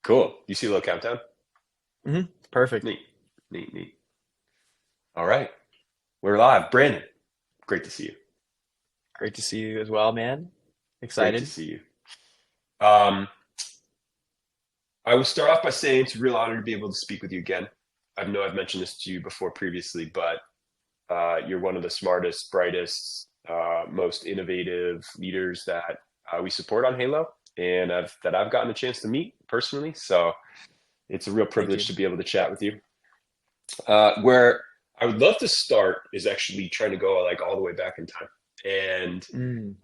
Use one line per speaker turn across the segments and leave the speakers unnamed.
Cool. You see a little countdown?
Perfect.
Neat, neat, neat. All right, we're live. Brandon, great to see you.
Great to see you as well, man.
Great to
Excited.
see you. Um, I will start off by saying it's a real honor to be able to speak with you again. I know I've mentioned this to you before previously, but you're one of the smartest, brightest, most innovative leaders that we support on Halo, and I've gotten a chance to meet personally. So it's a real
Thank
privilege
you.
to be able to chat with you. Where I would love to start is actually trying to go like all the way back in time and
Mm,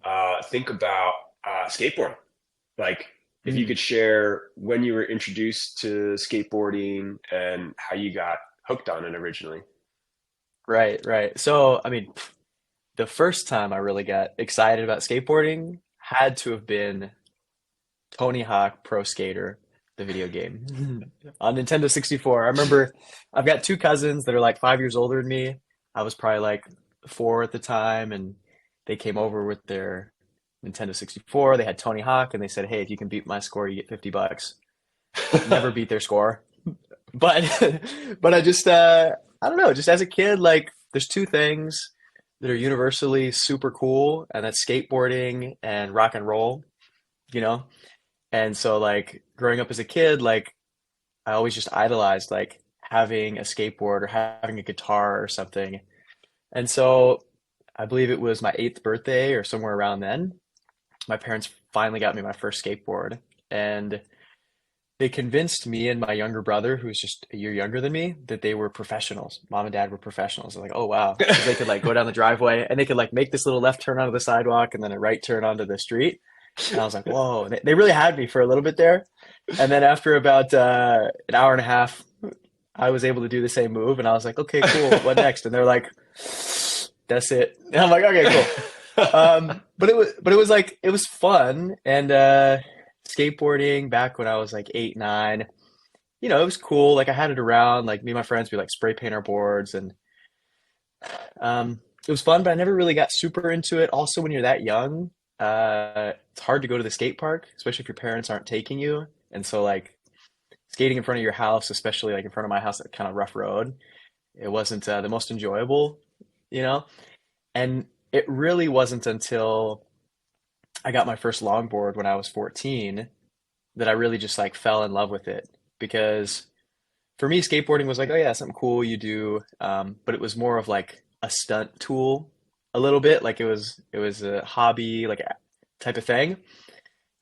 think about skateboarding. Like, if you
mm.
could share when you were introduced to skateboarding and how you got hooked on it originally.
Right, right. So, I mean, the first time I really got excited about skateboarding had to have been Tony Hawk Pro Skater, the video game on Nintendo 64. I remember I've got two cousins that are like 5 years older than me. I was probably like four at the time, and they came over with their Nintendo 64. They had Tony Hawk, and they said, "Hey, if you can beat my score, you get $50." Never beat their score, but but I don't know. Just as a kid, like there's two things that are universally super cool, and that's skateboarding and rock and roll. You know, and so like growing up as a kid, like I always just idolized like having a skateboard or having a guitar or something. And so I believe it was my eighth birthday or somewhere around then. My parents finally got me my first skateboard, and they convinced me and my younger brother, who's just a year younger than me, that they were professionals. Mom and dad were professionals. They're like, oh wow, because they could like go down the driveway and they could like make this little left turn onto the sidewalk and then a right turn onto the street. And I was like, whoa, they really had me for a little bit there. And then after about an hour and a half, I was able to do the same move. And I was like, okay, cool. What next? And they're like, that's it. And I'm like, okay, cool. But it was like, it was fun. And skateboarding back when I was like 8, 9, it was cool. Like I had it around, like me and my friends, we like spray paint our boards and it was fun, but I never really got super into it. Also, when you're that young, it's hard to go to the skate park, especially if your parents aren't taking you. And so, like, skating in front of your house, especially like in front of my house, that kind of rough road, it wasn't the most enjoyable, you know? And it really wasn't until I got my first longboard when I was 14 that I really just like fell in love with it. Because for me, skateboarding was like, oh yeah, something cool you do. But it was more of like a stunt tool a little bit. Like it was a hobby, like a type of thing.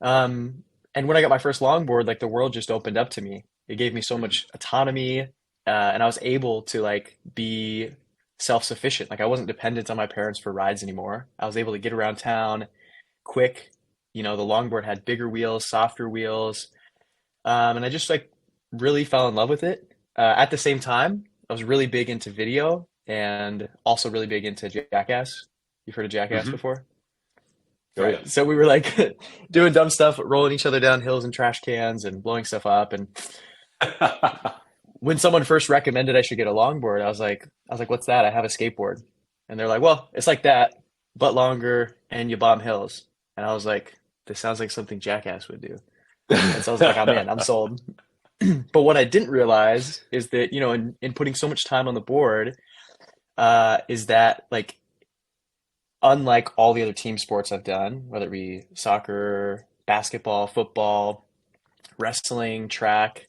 Um, and when I got my first longboard, like the world just opened up to me. It gave me so much autonomy, and I was able to like be self-sufficient. Like I wasn't dependent on my parents for rides anymore. I was able to get around town quick. The longboard had bigger wheels, softer wheels, and I just like really fell in love with it. At the same time, I was really big into video and also really big into Jackass. You've heard of Jackass
Hmm.
before?
Oh yeah.
Right. So we were like doing dumb stuff, rolling each other down hills and trash cans and blowing stuff up. And when someone first recommended I should get a longboard, I was like, what's that? I have a skateboard. And they're like, well, it's like that, but longer and you bomb hills. And I was like, this sounds like something Jackass would do. And so I was like, I'm in, I'm sold. But what I didn't realize is that, in putting so much time on the board, is that like unlike all the other team sports I've done, whether it be soccer, basketball, football, wrestling, track,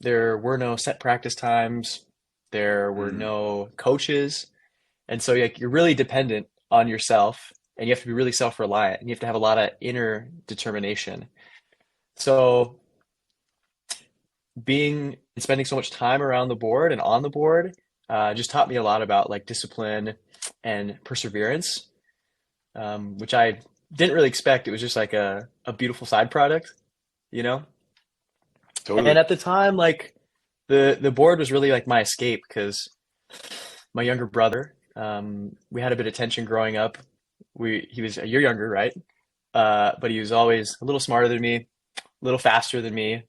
there were no set practice times. There were
Mm,
no coaches. And so like, you're really dependent on yourself and you have to be really self-reliant and you have to have a lot of inner determination. So being and spending so much time around the board and on the board just taught me a lot about like discipline and perseverance, which I didn't really expect. It was just like a beautiful side product, you know? And
totally.
at the time, like the board was really like my escape because my younger brother, we had a bit of tension growing up. He was a year younger, right? But he was always a little smarter than me, a little faster than me,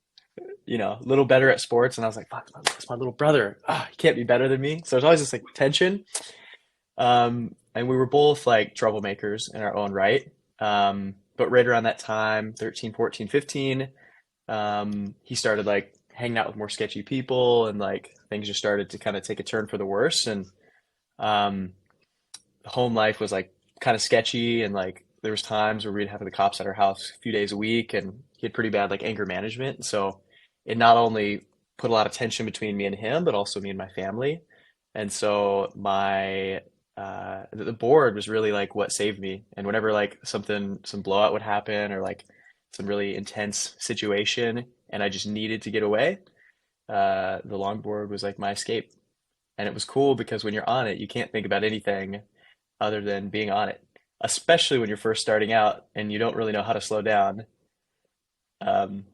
a little better at sports. And I was like, fuck, it's my little brother. He can't be better than me. So there's always this like tension. And we were both like troublemakers in our own right. But right around that time, 13, 14, 15. He started like hanging out with more sketchy people, and like things just started to kind of take a turn for the worse. And um, home life was like kind of sketchy, and like there was times where we'd have the cops at our house a few days a week, and he had pretty bad like anger management. So it not only put a lot of tension between me and him, but also me and my family. And so the board was really like what saved me. And whenever like some blowout would happen, or like some really intense situation, and I just needed to get away, the longboard was like my escape. And it was cool because when you're on it, you can't think about anything other than being on it, especially when you're first starting out and you don't really know how to slow down.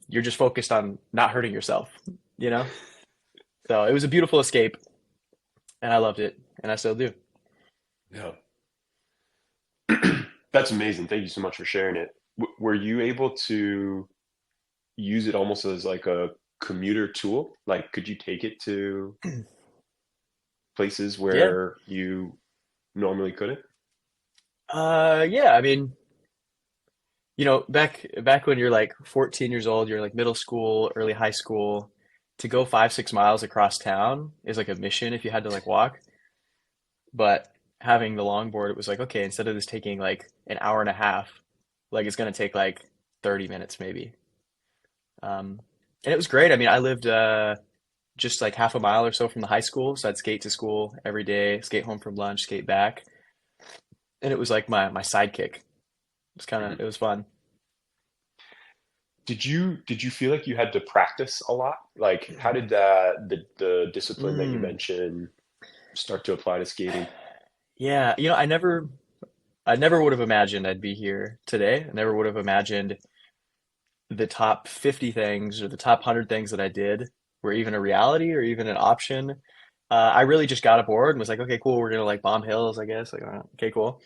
You're just focused on not hurting yourself, you know? So it was a beautiful escape, and I loved it, and I still do.
Yeah. That's amazing. Thank you so much for sharing it. Were you able to use it almost as like a commuter tool? Like, could you take it to places
Yeah.
where you normally couldn't?
Yeah, I mean, back when you're like 14 years old, you're like middle school, early high school, to go 5, 6 miles across town is like a mission if you had to like walk. But having the longboard, it was like, okay, instead of this taking like an hour and a half, like it's gonna take like 30 minutes maybe. And it was great. I mean, I lived just like half a mile or so from the high school, so I'd skate to school every day, skate home from lunch, skate back, and it was like my sidekick.
Mhm.
It was fun.
Did you feel like you had to practice a lot? Like, how did the discipline that you
Mm,
mentioned start to apply to skating?
yeah, I never would have imagined I'd be here today. I never would have imagined the top 50 things or the top 100 things that I did were even a reality or even an option. I really just got aboard and was like, okay, cool, we're gonna like bomb hills, I guess. Like, okay, cool.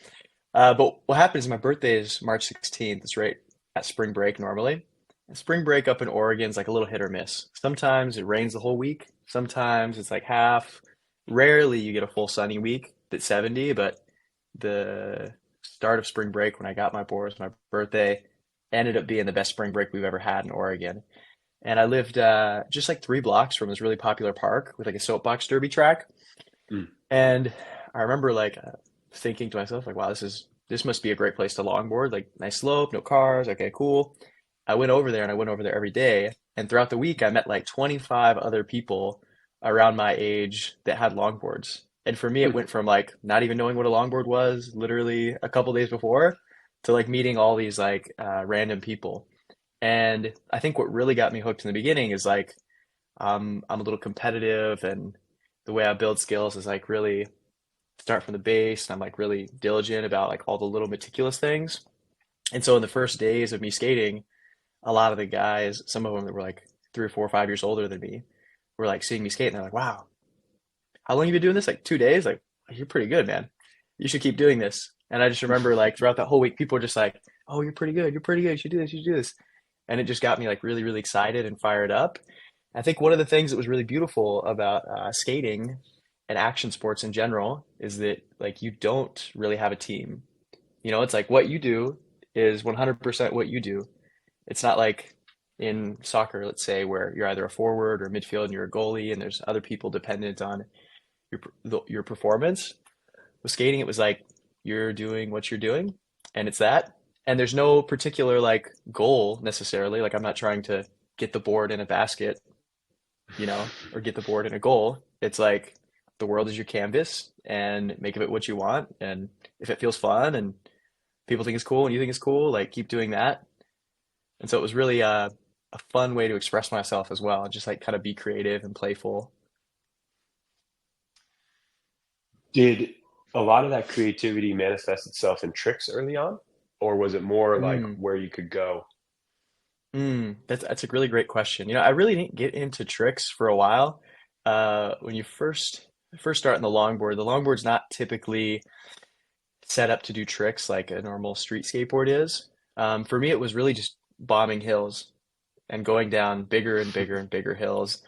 But what happens is my birthday is March 16th. It's right at spring break normally. And spring break up in Oregon is like a little hit or miss. Sometimes it rains the whole week. Sometimes it's like half. Rarely you get a full sunny week that's 70, but the start of spring break when I got my board was my birthday ended up being the best spring break we've ever had in Oregon. And I lived just like 3 blocks from this really popular park with like a soapbox derby track.
Mm.
And I remember like thinking to myself, like, wow, this must be a great place to longboard. Like nice slope, no cars. Okay, cool. I went over there and I went over there every day. And throughout the week, I met like 25 other people around my age that had longboards. And for me, it went from like not even knowing what a longboard was, literally a couple days before, to like meeting all these like random people. And I think what really got me hooked in the beginning is like I'm a little competitive, and the way I build skills is like really start from the base, and I'm like really diligent about like all the little meticulous things. And so in the first days of me skating, a lot of the guys, some of them that were like 3 or 4 or 5 years older than me, were like seeing me skate, and they're like, "Wow, how long you been doing this? Like 2 days? Like you're pretty good, man. You should keep doing this." And I just remember like throughout that whole week, people were just like, "Oh, you're pretty good. You're pretty good. You should do this. You should do this." And it just got me like really, really excited and fired up. I think one of the things that was really beautiful about skating and action sports in general is that like you don't really have a team. It's like what you do is 100% what you do. It's not like in soccer, let's say, where you're either a forward or midfield and you're a goalie, and there's other people dependent on your performance. With skating, it was like you're doing what you're doing, and it's that. And there's no particular like goal necessarily. Like I'm not trying to get the board in a basket, or get the board in a goal. It's like the world is your canvas, and make of it what you want. And if it feels fun and people think it's cool and you think it's cool, like keep doing that. And so it was really a fun way to express myself as well, and just like kind of be creative and playful.
Did a lot of that creativity manifest itself in tricks early on, or was it more like
Mm,
where you could go?
that's a really great question. I really didn't get into tricks for a while. When you first start in the longboard's not typically set up to do tricks like a normal street skateboard is. For me, it was really just bombing hills and going down bigger and bigger and bigger hills.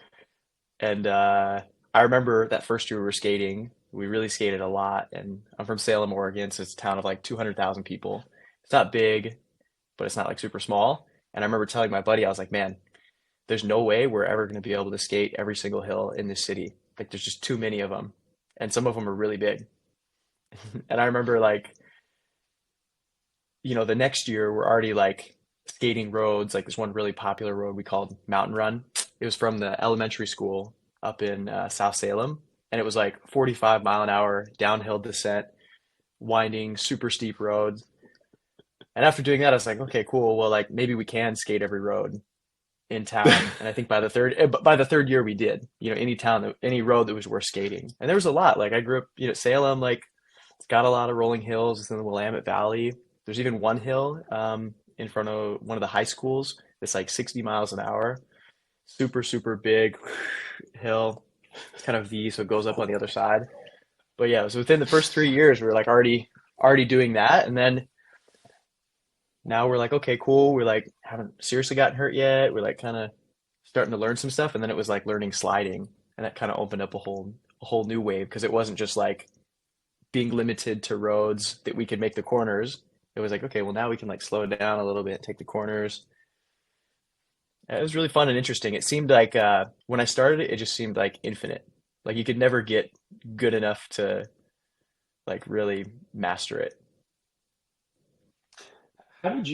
And I remember that first year we were skating, we really skated a lot. And I'm from Salem, Oregon, so it's a town of like 200,000 people. It's not big, but it's not like super small. And I remember telling my buddy, I was like, man, there's no way we're ever going to be able to skate every single hill in this city. Like there's just too many of them, and some of them are really big. And I remember like, the next year we're already like skating roads. Like this one really popular road we called Mountain Run. It was from the elementary school up in South Salem, and it was like 45-mile-an-hour downhill descent, winding, super steep roads. And after doing that, I was like, okay, cool. Well, like maybe we can skate every road in town. And I think by the third year we did. Any town, any road that was worth skating. And there was a lot. Like I grew up, Salem, like it's got a lot of rolling hills. It's in the Willamette Valley. There's even one hill in front of one of the high schools that's like 60 miles an hour. Super, super big hill. It's kind of V, so it goes up on the other side. But yeah, it was within the first 3 years we were like already doing that, and then now we're like, okay, cool. We're like haven't seriously gotten hurt yet. We're like kind of starting to learn some stuff, and then it was like learning sliding, and that kind of opened up a whole new wave because it wasn't just like being limited to roads that we could make the corners. It was like, okay, well now we can like slow it down a little bit, take the corners. It was really fun and interesting. It seemed like when I started it, it just seemed like infinite. Like you could never get good enough to like really master it.
How did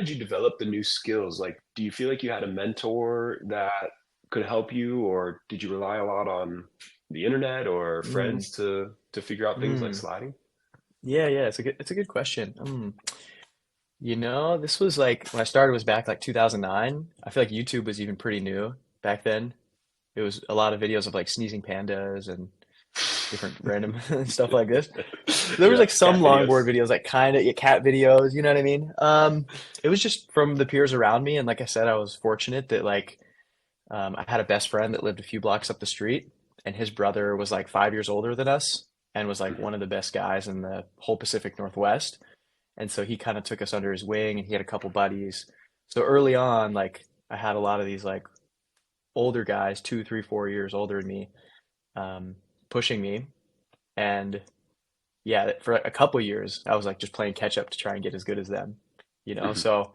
you develop the new skills? Like, do you feel like you had a mentor that could help you, or did you rely a lot on the internet or
Mm,
friends to figure out things like
mm.
sliding?
Yeah, yeah, it's a good question. This was like when I started was back like 2009. I feel like YouTube was even pretty new back then. It was a lot of videos of like sneezing pandas and different random stuff like this. There was
Yeah,
like some
cat
longboard
videos.
videos, like kind of yeah, cat videos, you know what I mean? It was just from the peers around me, and like I said, I was fortunate that like I had a best friend that lived a few blocks up the street, and his brother was like 5 years older than us, and was like
Mhm.
one of the best guys in the whole Pacific Northwest. And so he kind of took us under his wing, and he had a couple buddies. So early on, like I had a lot of these like older guys, 2, 3, 4 years older than me, um, pushing me, and yeah, for a couple years, I was like just playing catch up to try and get as good as them, you know?
Mhm.
So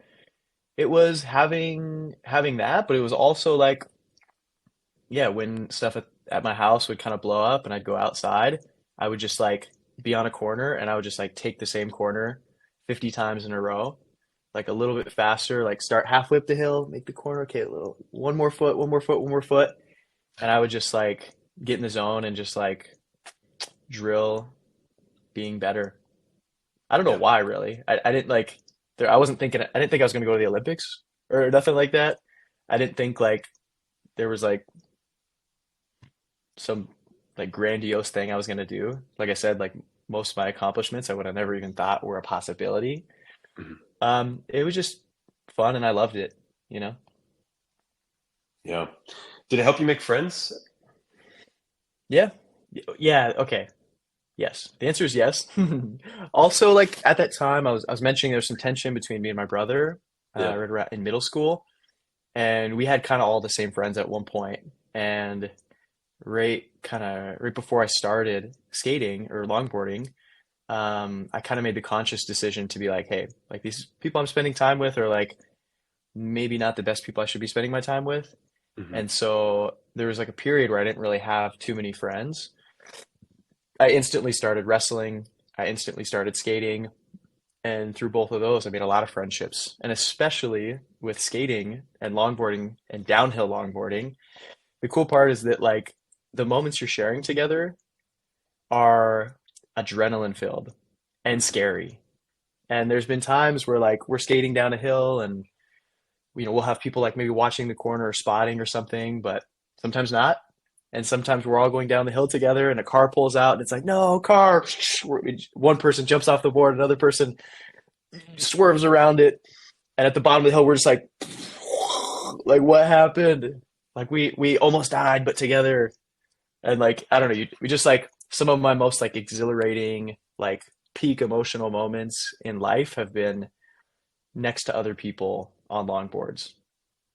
it was having that, but it was also like, yeah, when stuff at my house would kind of blow up and I'd go outside, I would just like be on a corner and I would just like take the same corner 50 times in a row, like a little bit faster, like start halfway up the hill, make the corner, okay, a little one more foot, one more foot, one more foot, and I would just like get in the zone and just like drill being better. I don't know
Yeah.
why really. I didn't like there I wasn't thinking I didn't think I was going to go to the Olympics or nothing like that. I didn't think like there was like some like grandiose thing I was going to do. Like I said, like most of my accomplishments I would have never even thought were a possibility.
Mhm.
It was just fun and I loved it, you know?
Yeah. Did it help you make friends?
Yeah. Yeah, okay. Yes. The answer is yes. Also, like at that time I was mentioning there's some tension between me and my brother,
Yeah.
right around in middle school. And we had kind of all the same friends at one point. And right before I started skating or longboarding, I kind of made the conscious decision to be like, hey, like these people I'm spending time with are like maybe not the best people I should be spending my time with.
Hmm.
And so there was like a period where I didn't really have too many friends. I instantly started wrestling. I instantly started skating. And through both of those, I made a lot of friendships. And especially with skating and longboarding and downhill longboarding, the cool part is that like the moments you're sharing together are adrenaline filled and
Hmm.
scary. And there's been times where like we're skating down a hill and we'll have people like maybe watching the corner or spotting or something, but sometimes not. And sometimes we're all going down the hill together and a car pulls out and it's like, no, car. One person jumps off the board, another person swerves around it. And at the bottom of the hill, we're just like what happened? Like we almost died, but together. And like, I don't know, we just like some of my most like exhilarating, like peak emotional moments in life have been next to other people on longboards.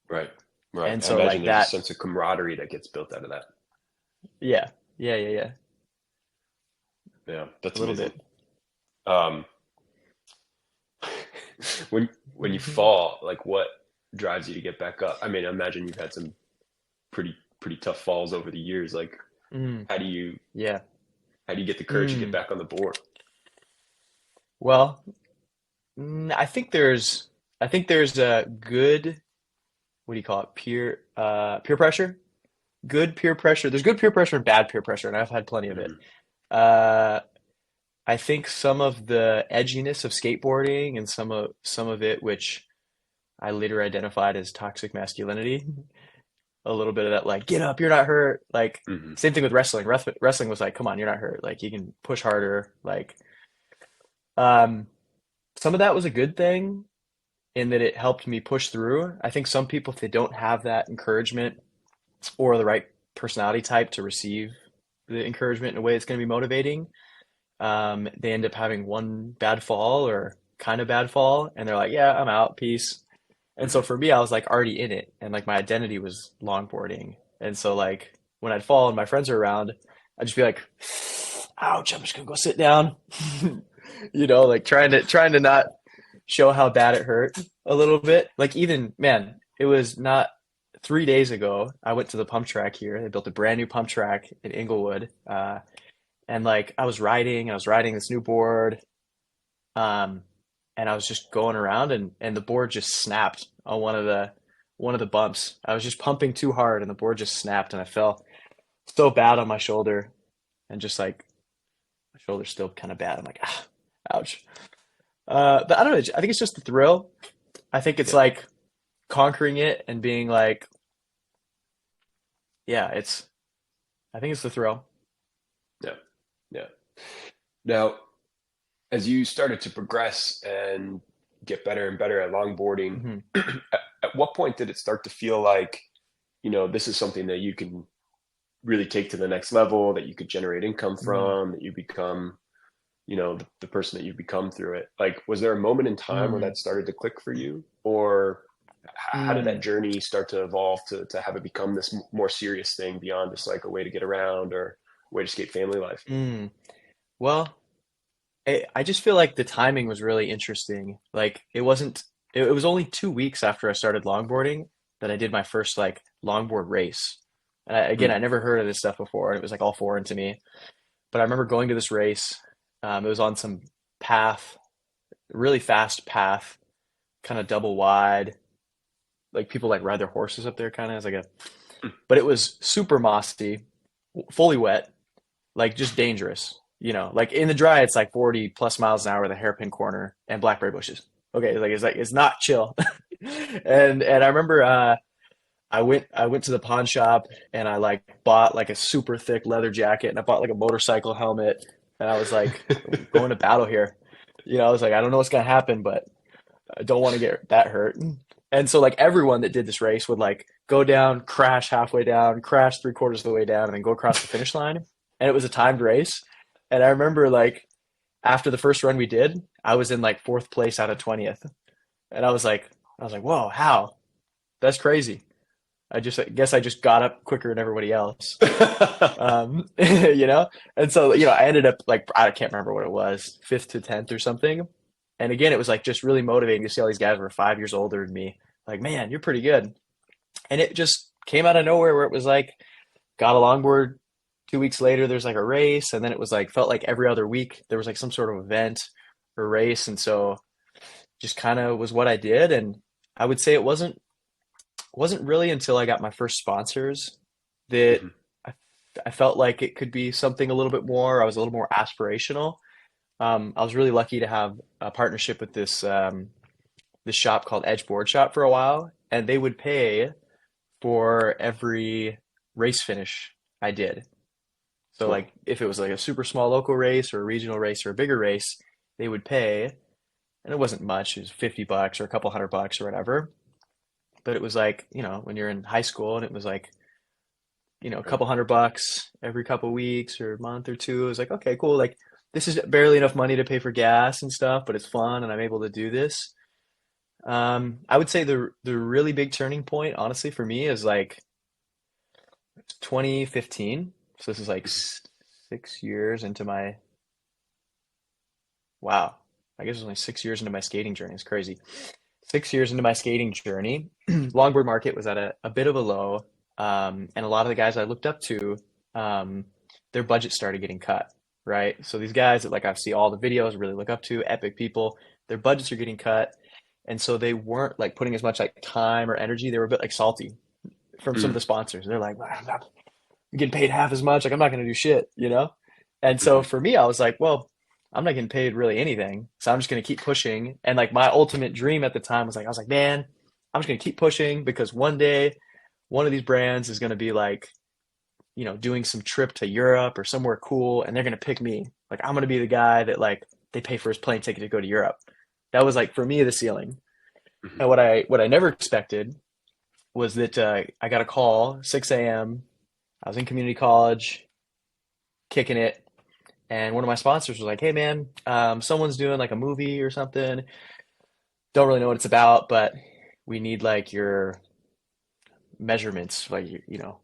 Right. Right.
And
I
so
imagine
like
there's a
that,
sense of camaraderie that gets built out of that.
yeah, yeah, yeah, yeah,
Yeah,
a
that's
little
amazing.
bit.
Um, when you fall, like what drives you to get back up? I mean, I imagine you've had some pretty tough falls over the years. Like,
Mm,
how do you
yeah.
how do you get the courage to get
Mm.
back on the board?
Well, I think there's a good, what do you call it? Peer pressure. Good peer pressure. There's good peer pressure and bad peer pressure, and I've had plenty of it.
Mhm.
Uh, I think some of the edginess of skateboarding and some of it, which I later identified as toxic masculinity, a little bit of that, like, get up, you're not hurt. Like,
Mhm.
same thing with wrestling. Wrestling was like, come on, you're not hurt. Like, you can push harder. Like, um, some of that was a good thing in that it helped me push through. I think some people, if they don't have that encouragement or the right personality type to receive the encouragement in a way that's going to be motivating, they end up having one bad fall or kind of bad fall, and they're like, "Yeah, I'm out, peace." And so
Mhm.
for me, I was like already in it, and like my identity was longboarding, and so like when I'd fall and my friends are around, I'd just be like, "Ouch, I'm just gonna go sit down," like trying to not show how bad it hurt a little bit. Like even, man, it was not 3 days ago. I went to the pump track here. They built a brand new pump track in Inglewood. And like I was riding this new board, um, and I was just going around and the board just snapped on one of the bumps. I was just pumping too hard and the board just snapped and I fell so bad on my shoulder and just like my shoulder's still kind of bad. I'm like, ouch. But I don't know. I think it's just the thrill. I think it's
Yeah.
like conquering it and being like, yeah, I think it's the thrill.
Yeah. Yeah. Now, as you started to progress and get better and better at longboarding,
Hmm.
at what point did it start to feel like, this is something that you can really take to the next level, that you could generate income
Hmm.
from, that you become, the person that you've become through it? Like, was there a moment in time where
Hmm.
that started to click for you? Or how did that
Hmm.
journey start to evolve to have it become this more serious thing beyond just like a way to get around or a way to escape family life?
Hmm. Well, I just feel like the timing was really interesting. Like it wasn't, it was only 2 weeks after I started longboarding that I did my first like longboard race. And again, I
Mm.
never heard of this stuff before, and it was like all foreign to me. But I remember going to this race. It was on some path, really fast path, kind of double wide. Like people like ride their horses up there, kind of as like a. But it was super mossy, fully wet, like just dangerous. Like in the dry, it's like 40 plus miles an hour with a hairpin corner and blackberry bushes. Okay, it's not chill. And I remember I went to the pawn shop and I like bought like a super thick leather jacket and I bought like a motorcycle helmet and I was like, I'm going to battle here. I was like, I don't know what's gonna happen, but I don't want to get that hurt. And so like everyone that did this race would like go down, crash halfway down, crash three-quarters of the way down, and then go across the finish line. And it was a timed race. And I remember like after the first run we did, I was in like fourth place out of 20th. And I was like, whoa, how? That's crazy. I guess I just got up quicker than everybody else. You know? And so, I ended up like, I can't remember what it was, fifth to 10th or something. And again, it was like just really motivating to see all these guys who were 5 years older than me. Like, man, you're pretty good. And it just came out of nowhere where it was like, got a longboard. 2 weeks later, there's like a race. And then it was like, felt like every other week there was like some sort of event or race. And so just kind of was what I did. And I would say it wasn't really until I got my first sponsors that
Mhm.
I, I felt like it could be something a little bit more. I was a little more aspirational. I was really lucky to have a partnership with this shop called Edge Board Shop for a while, and they would pay for every race finish I did. So
Cool.
like if it was like a super small local race or a regional race or a bigger race, they would pay, and it wasn't much. It was $50 or a couple $100 or whatever. But it was like, when you're in high school and it was like, a
Right.
couple $100 every couple weeks or a month or two. It was like, okay, cool. Like this is barely enough money to pay for gas and stuff, but it's fun and I'm able to do this. I would say the really big turning point, honestly, for me is like 2015. So this is like
Mhm.
6 years into my, wow. I guess it was only 6 years into my skating journey. It's crazy. 6 years into my skating journey, longboard market was at a bit of a low, and a lot of the guys I looked up to, um, their budget started getting cut, right? So these guys that like I see all the videos, really look up to, epic people, their budgets are getting cut, and so they weren't like putting as much like time or energy. They were a bit like salty from some of
Mm,
the sponsors. They're like, "Well, I'm not getting paid half as much. Like I'm not going to do shit, you know?" And so
mhm,
for me, I was like, well, I'm not getting paid really anything. So I'm just going to keep pushing. And like my ultimate dream at the time was like, I was like, man, I'm just going to keep pushing because one day one of these brands is going to be like, doing some trip to Europe or somewhere cool and they're going to pick me. Like I'm going to be the guy that like they pay for his plane ticket to go to Europe. That was like for me the ceiling.
mhm.
And what I never expected was that I got a call 6 a.m. I was in community college, kicking it, and one of my sponsors was like, "Hey man, someone's doing like a movie or something. Don't really know what it's about, but we need like your measurements. Like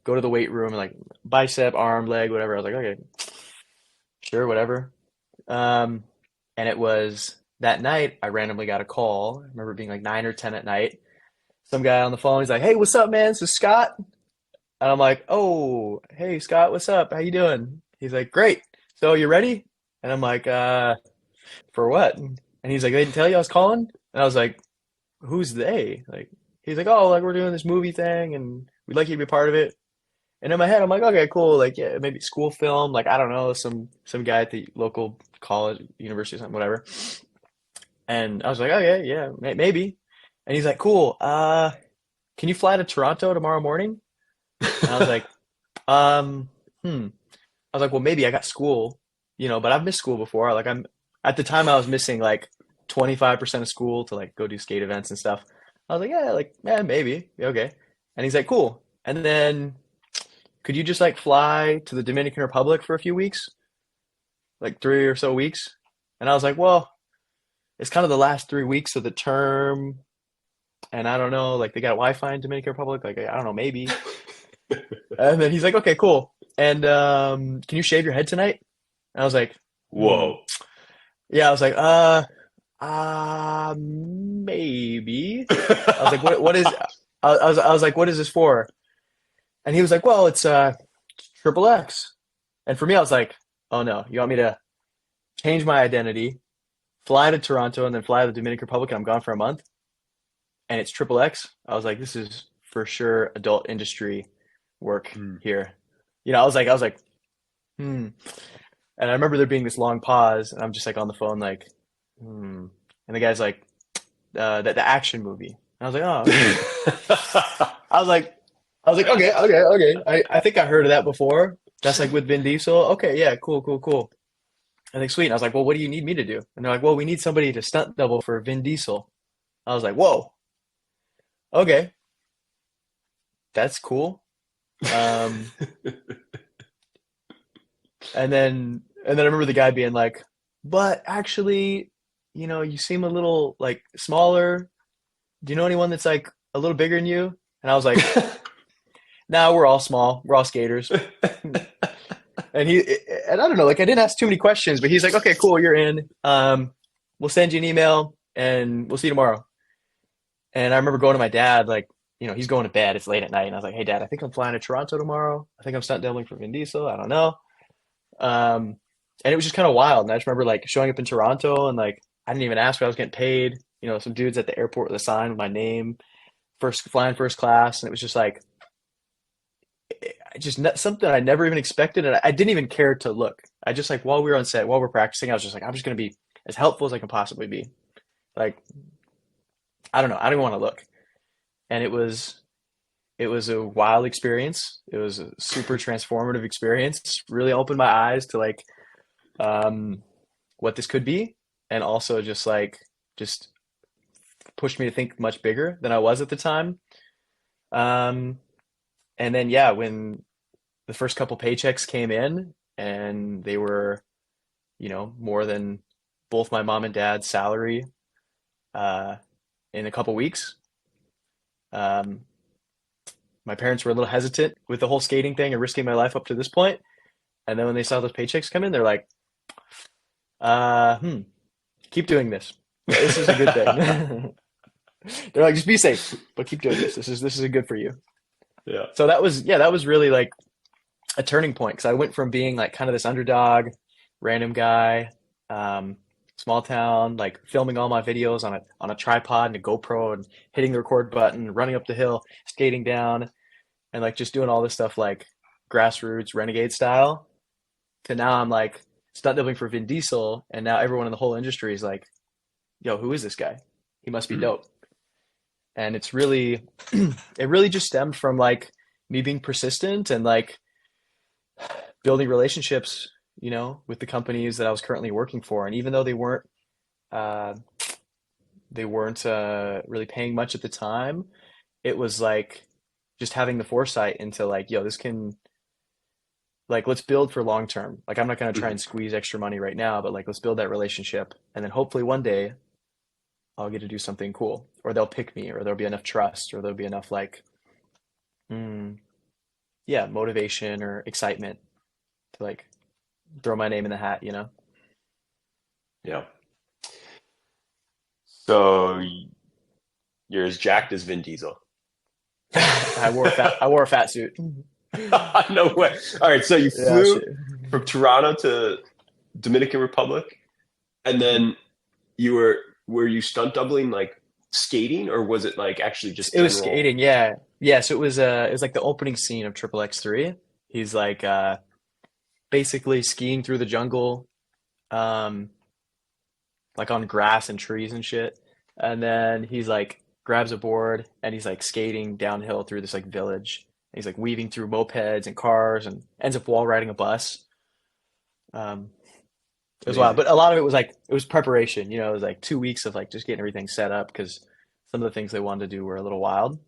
go to the weight room and like bicep, arm, leg, whatever." I was like, "Okay, sure, whatever." Um, and it was that night I randomly got a call. I remember it being like 9 or 10 at night. Some guy on the phone, he's like, "Hey, what's up, man? This is Scott." And I'm like, "Oh, hey Scott, what's up? How you doing?" He's like, "Great. So you ready?" And I'm like, "For what?" And he's like, "They didn't tell you I was calling?" And I was like, "Who's they?" Like he's like, "Oh, like we're doing this movie thing and we'd like you to be a part of it." And in my head, I'm like, "Okay, cool. Like yeah, maybe school film, like I don't know, some guy at the local college, university, or something, whatever." And I was like, "Okay, yeah, maybe." And he's like, "Cool. Can you fly to Toronto tomorrow morning?" And I was like, "Um, hmm." I was like, well, maybe I got school, but I've missed school before. Like I'm at the time I was missing like 25% of school to like go do skate events and stuff. I was like, yeah, maybe. Yeah, okay. And he's like, cool. And then could you just like fly to the Dominican Republic for a few weeks? Like 3 or so weeks? And I was like, well, it's kind of the last 3 weeks of the term. And I don't know, like they got Wi-Fi in Dominican Republic. Like I don't know, maybe. And then he's like, okay, cool. And can you shave your head tonight? And I was like, hmm.
Whoa.
Yeah, I was like, maybe. I was like, what is, I was like, what is this for? And he was like, well, it's triple X. And for me, I was like, oh no, you want me to change my identity, fly to Toronto, and then fly to the Dominican Republic, and I'm gone for a month, and it's triple X? I was like, this is for sure adult industry work
Mm.
here. I was like, hmm. And I remember there being this long pause, and I'm just like on the phone, like, hmm. And the guy's like, the action movie. And I was like, oh, okay. I was like, okay, okay, okay. I think I heard of that before. That's like with Vin Diesel. Okay, yeah, cool, cool, cool. I think sweet. And I was like, well, what do you need me to do? And they're like, well, we need somebody to stunt double for Vin Diesel. I was like, whoa, okay, that's cool. Um, and then I remember the guy being like, but actually, you seem a little like smaller. Do you know anyone that's like a little bigger than you? And I was like, nah, we're all small. We're all skaters. And I don't know, like I didn't ask too many questions, but he's like, okay, cool, you're in. We'll send you an email and we'll see you tomorrow. And I remember going to my dad, like, he's going to bed. It's late at night. And I was like, hey, Dad, I think I'm flying to Toronto tomorrow. I think I'm stunt doubling for Vin Diesel. I don't know. Um, and it was just kind of wild. And I just remember like showing up in Toronto and like I didn't even ask what I was getting paid. Some dudes at the airport with a sign with my name, flying first class, and it was just like just something I never even expected, and I didn't even care to look. I just like while we were on set, while we're practicing, I was just like, I'm just gonna be as helpful as I can possibly be. Like I don't know, I don't even want to look. And it was a wild experience. It was a super transformative experience. Really opened my eyes to like um, what this could be, and also just pushed me to think much bigger than I was at the time. Um, and then yeah, when the first couple paychecks came in, and they were more than both my mom and dad's salary uh, in a couple weeks. Um, my parents were a little hesitant with the whole skating thing and risking my life up to this point. And then when they saw those paychecks come in, they're like, uh, hmm, keep doing this. This is a good thing. They're like, just be safe, but keep doing this. This is good for you.
Yeah.
So that was, yeah, that was really like a turning point because I went from being like kind of this underdog, random guy, um, small town, like filming all my videos on a tripod and a GoPro and hitting the record button, running up the hill, skating down, and like just doing all this stuff like grassroots renegade style. To now I'm like stunt doubling for Vin Diesel, and now everyone in the whole industry is like, "Yo, who is this guy? He must be
Mhm.
dope." And it's really, it really just stemmed from like me being persistent and like building relationships, with the companies that I was currently working for. And even though uh, they weren't really paying much at the time, it was like just having the foresight into like, yo, this can like let's build for long term. Like I'm not gonna try
Mhm.
and squeeze extra money right now, but like let's build that relationship, and then hopefully one day I'll get to do something cool, or they'll pick me, or there'll be enough trust, or there'll be enough like, mm, yeah, motivation or excitement to like throw my name in the hat.
Yeah. So you're as jacked as Vin Diesel.
I wore a fat suit.
No way. All right. So you
Yeah,
flew
shit.
from Toronto to Dominican Republic, and
Mhm.
then were you stunt doubling like skating, or was it like actually just
It was
general?
skating, yeah. Yeah, so it was like the opening scene of Triple X3. He's like basically skiing through the jungle, um, like on grass and trees and shit. And then he's like grabs a board and he's like skating downhill through this like village. And he's like weaving through mopeds and cars and ends up wall riding a bus. Um, it was wild,
Amazing.
but a lot of it was like it was preparation. It was like 2 weeks of like just getting everything set up because some of the things they wanted to do were a little wild,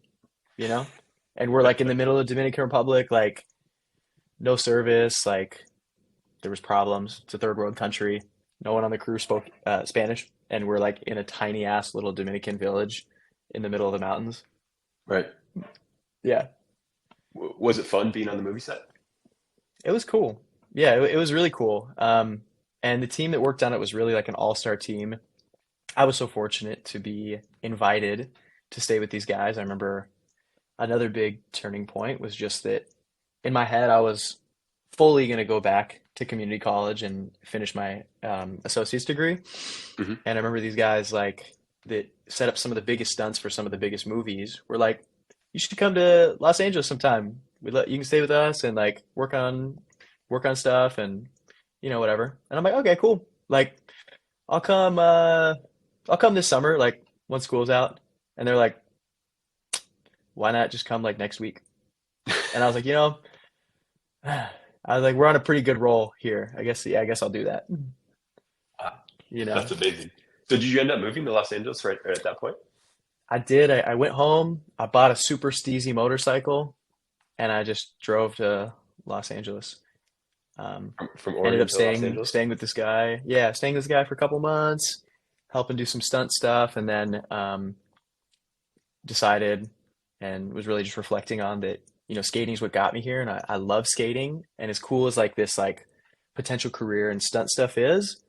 you know. And we're like in the middle of the Dominican Republic, like no service, like there was problems. It's a third world country. No one on the crew spoke Spanish, and we're like in a tiny ass little Dominican village in the middle of the mountains.
Right.
Yeah,
Was it fun being on the movie set?
it was cool. Yeah, it was really cool. And the team that worked on it was really like an all-star team. I was so fortunate to be invited to stay with these guys. I remember another big turning point was just that in my head, I was fully going to go back to community college and finish my associate's degree.
Hmm.
And I remember these guys like that set up some of the biggest stunts for some of the biggest movies were like, you should come to Los Angeles sometime. You can stay with us and like work on stuff and whatever. And I'm like, okay, cool. Like I'll come I'll come this summer, like once school's out. And they're like, why not just come like next week? And I was like, I was like, we're on a pretty good roll here. I guess, yeah, I guess I'll do that. You know,
That's amazing. So did you end up moving to Los Angeles right at that point?
I did. I went home, I bought a super steezy motorcycle, and I just drove to Los Angeles. Um,
From
Ended
Oregon
up
to Los
staying
Angeles?
staying with this guy. Yeah, staying with this guy for a couple months, helping do some stunt stuff, and then decided and was really just reflecting on that, skating is what got me here, and I love skating. And as cool as like this like potential career and stunt stuff is,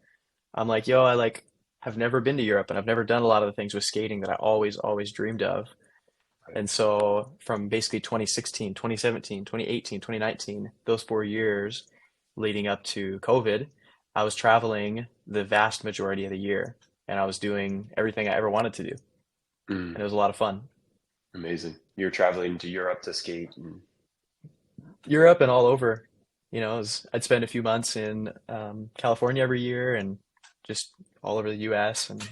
I'm like, yo, I like have never been to Europe and I've never done a lot of the things with skating that I always dreamed of.
Right.
And so from basically 2016, 2017, 2018, 2019, those 4 years leading up to COVID, I was traveling the vast majority of the year and I was doing everything I ever wanted to do.
Mm,
And it was a lot of fun.
amazing. You're traveling to Europe to skate. And,
Europe and all over, I'd spend a few months in California every year and just all over the US and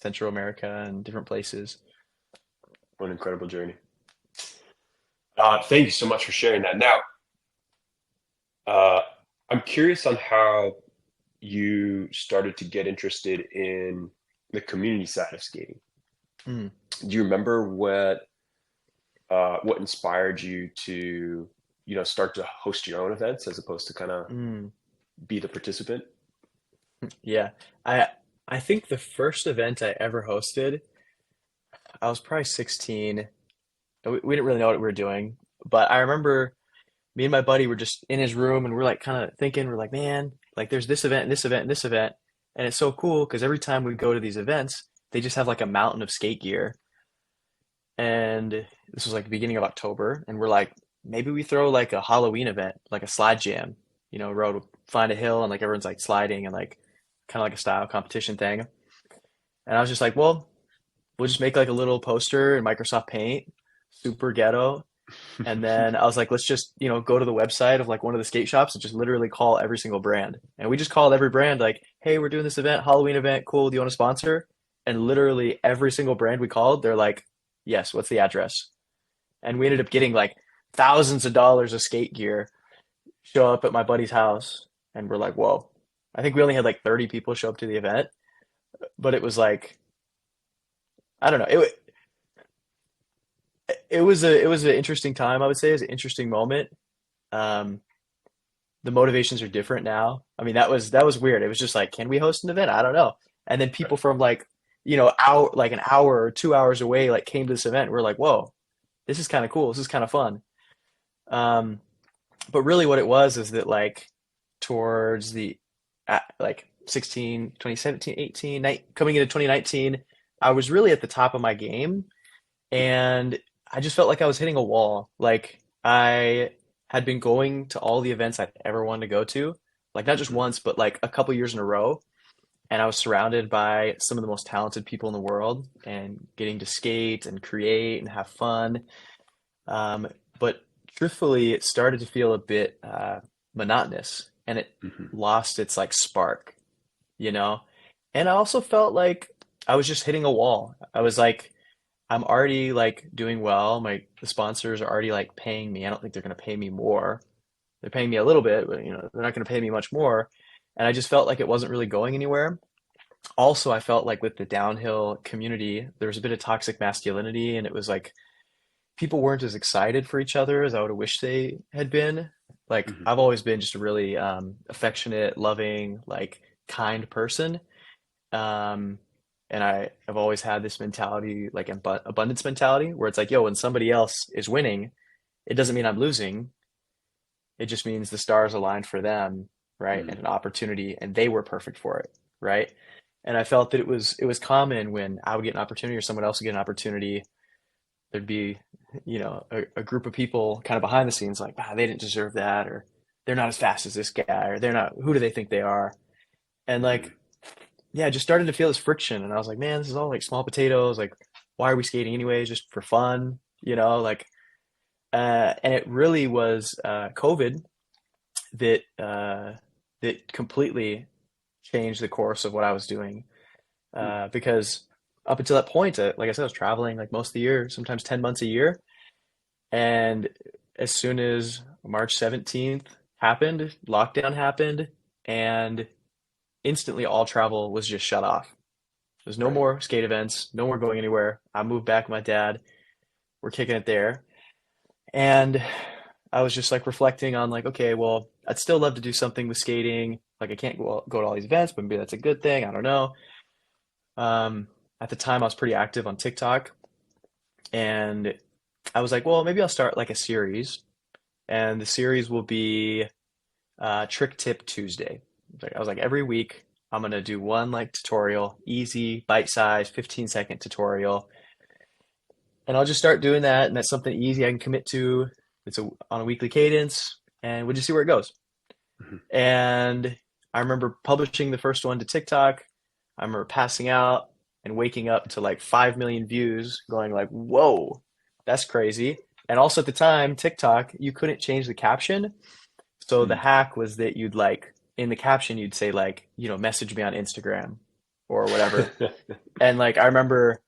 Central America and different places.
what an incredible journey. Thank you so much for sharing that. Now, uh, I'm curious on how you started to get interested in the community side of skating.
Mm,
Do you remember what inspired you to, start to host your own events as opposed to kind of
mm.
be the participant?
Yeah, I I think the first event I ever hosted, I was probably 16. We didn't really know what we were doing, but I remember me and my buddy were just in his room and we're like kind of thinking, we're like, man, like there's this event and this event and this event, and it's so cool because every time we go to these events, they just have like a mountain of skate gear. And this was like the beginning of October, and we're like, maybe we throw like a Halloween event, like a slide jam, road, find a hill and like everyone's like sliding and like kind of like a style competition thing. And I was just like, well, we'll just make like a little poster in Microsoft Paint, super ghetto. And then I was like, let's just, go to the website of like one of the skate shops and just literally call every single brand. And we just called every brand like, hey, we're doing this event, Halloween event, cool. Do you want to sponsor? And literally every single brand we called, they're like, yes, what's the address? And we ended up getting like thousands of dollars of skate gear show up at my buddy's house. And we're like, whoa. I think we only had like 30 people show up to the event, but it was like, I don't know. It was an interesting time, I would say. It was an interesting moment. Um, the motivations are different now. I mean, that was weird. It was just like, can we host an event? I don't know. And then people from like, an hour or 2 hours away, like came to this event. We're like, whoa, this is kind of cool. This is kind of fun. Um, but really what it was is that like towards the like 16, 2017, 18, coming into 2019, I was really at the top of my game and I just felt like I was hitting a wall. Like I had been going to all the events I'd ever wanted to go to, like not just once, but like a couple years in a row. And I was surrounded by some of the most talented people in the world and getting to skate and create and have fun. Um, but truthfully, it started to feel a bit monotonous and it
Mhm.
lost its like spark, you know? And I also felt like I was just hitting a wall. I was like, I'm already like doing well. The sponsors are already like paying me. I don't think they're going to pay me more. They're paying me a little bit, but they're not going to pay me much more. And I just felt like it wasn't really going anywhere. Also, I felt like with the downhill community, there was a bit of toxic masculinity, and it was like people weren't as excited for each other as I would have wished they had been. Like
Mhm.
I've always been just a really affectionate, loving, like kind person. Um, and I've always had this mentality, like abundance mentality, where it's like, yo, when somebody else is winning, it doesn't mean I'm losing. It just means the stars aligned for them, right?
Mhm.
And an opportunity, and they were perfect for it, right? And I felt that it was common when I would get an opportunity or someone else would get an opportunity, there'd be, a group of people kind of behind the scenes like, ah, they didn't deserve that, or they're not as fast as this guy, or they're not, who do they think they are? And
Mhm.
like, yeah, I just started to feel this friction, and I was like, man, this is all like small potatoes. Like, why are we skating anyways? Just for fun, like, and it really was COVID that that completely changed the course of what I was doing.
Mhm.
Because up until that point, like I said, I was traveling like most of the year, sometimes 10 months a year. And as soon as March 17th happened, lockdown happened, and instantly all travel was just shut off. There's no
Right.
more skate events, no more going anywhere. I moved back with my dad. We're kicking it there. And I was just like reflecting on like, okay, well, I'd still love to do something with skating. Like I can't go to all these events, but maybe that's a good thing. I don't know. Um, at the time, I was pretty active on TikTok, and I was like, well, maybe I'll start like a series, and the series will be Trick Tip Tuesday. I was like, every week I'm gonna do one like tutorial, easy, bite-sized, 15-second tutorial, and I'll just start doing that, and that's something easy I can commit to. It's on a weekly cadence, and we'll just see where it goes.
Mhm.
And I remember publishing the first one to TikTok. I remember passing out and waking up to like 5 million views, going like, whoa, that's crazy. And also at the time, TikTok, you couldn't change the caption. So the
Mhm.
hack was that you'd like, in the caption, you'd say like, message me on Instagram or whatever. And like, I remember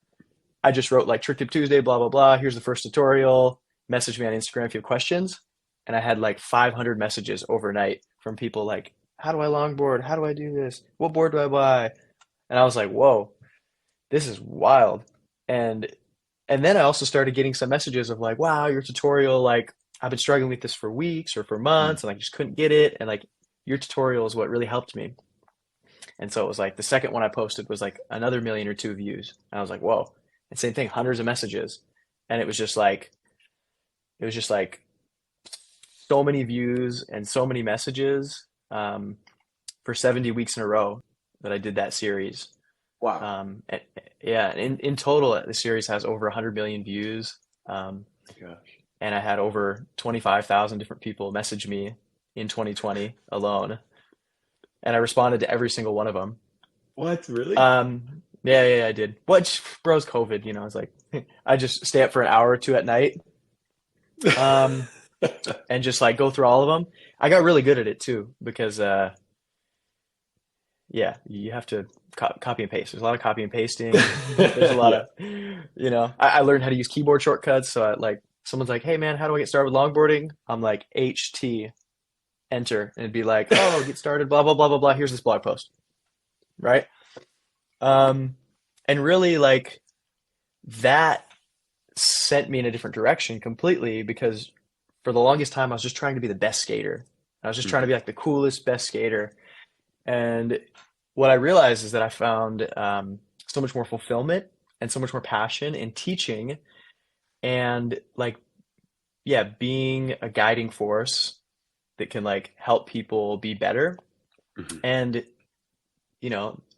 I just wrote like Trick Tip Tuesday, blah, blah, blah. Here's the first tutorial. Message me on Instagram if you have questions. And I had like 500 messages overnight from people like, how do I longboard? How do I do this? What board do I buy? And I was like, whoa, this is wild. And and then I also started getting some messages of like, wow, your tutorial, like I've been struggling with this for weeks or for
Mhm.
months and I just couldn't get it. And like your tutorial is what really helped me. And so it was like the second one I posted was like another million or two views. And I was like, whoa. And same thing, hundreds of messages. And it was just like so many views and so many messages for 70 weeks in a row that I did that series.
Wow.
And- yeah, in total, the series has over 100 million views. Um,
Gosh.
and I had over 25,000 different people message me in 2020 alone, and I responded to every single one of them.
What? Really?
Yeah, I did. What, bro's COVID, you know, it's like I just stay up for an hour or two at night, um, and just like go through all of them. I got really good at it too because yeah, you have to copy and paste. There's a lot of copy and pasting. There's a lot
Yeah.
of, I learned how to use keyboard shortcuts. So I like someone's like, "Hey man, how do I get started with longboarding?" I'm like, HT, enter, and it'd be like, "Oh, get started, blah blah blah blah blah. Here's this blog post," right? Um, and really like that sent me in a different direction completely because for the longest time I was just trying to be the best skater. I was just trying to
Mhm.
be like the coolest, best skater. And what I realized is that I found so much more fulfillment and so much more passion in teaching and like, yeah, being a guiding force that can like help people be better.
Mhm.
And,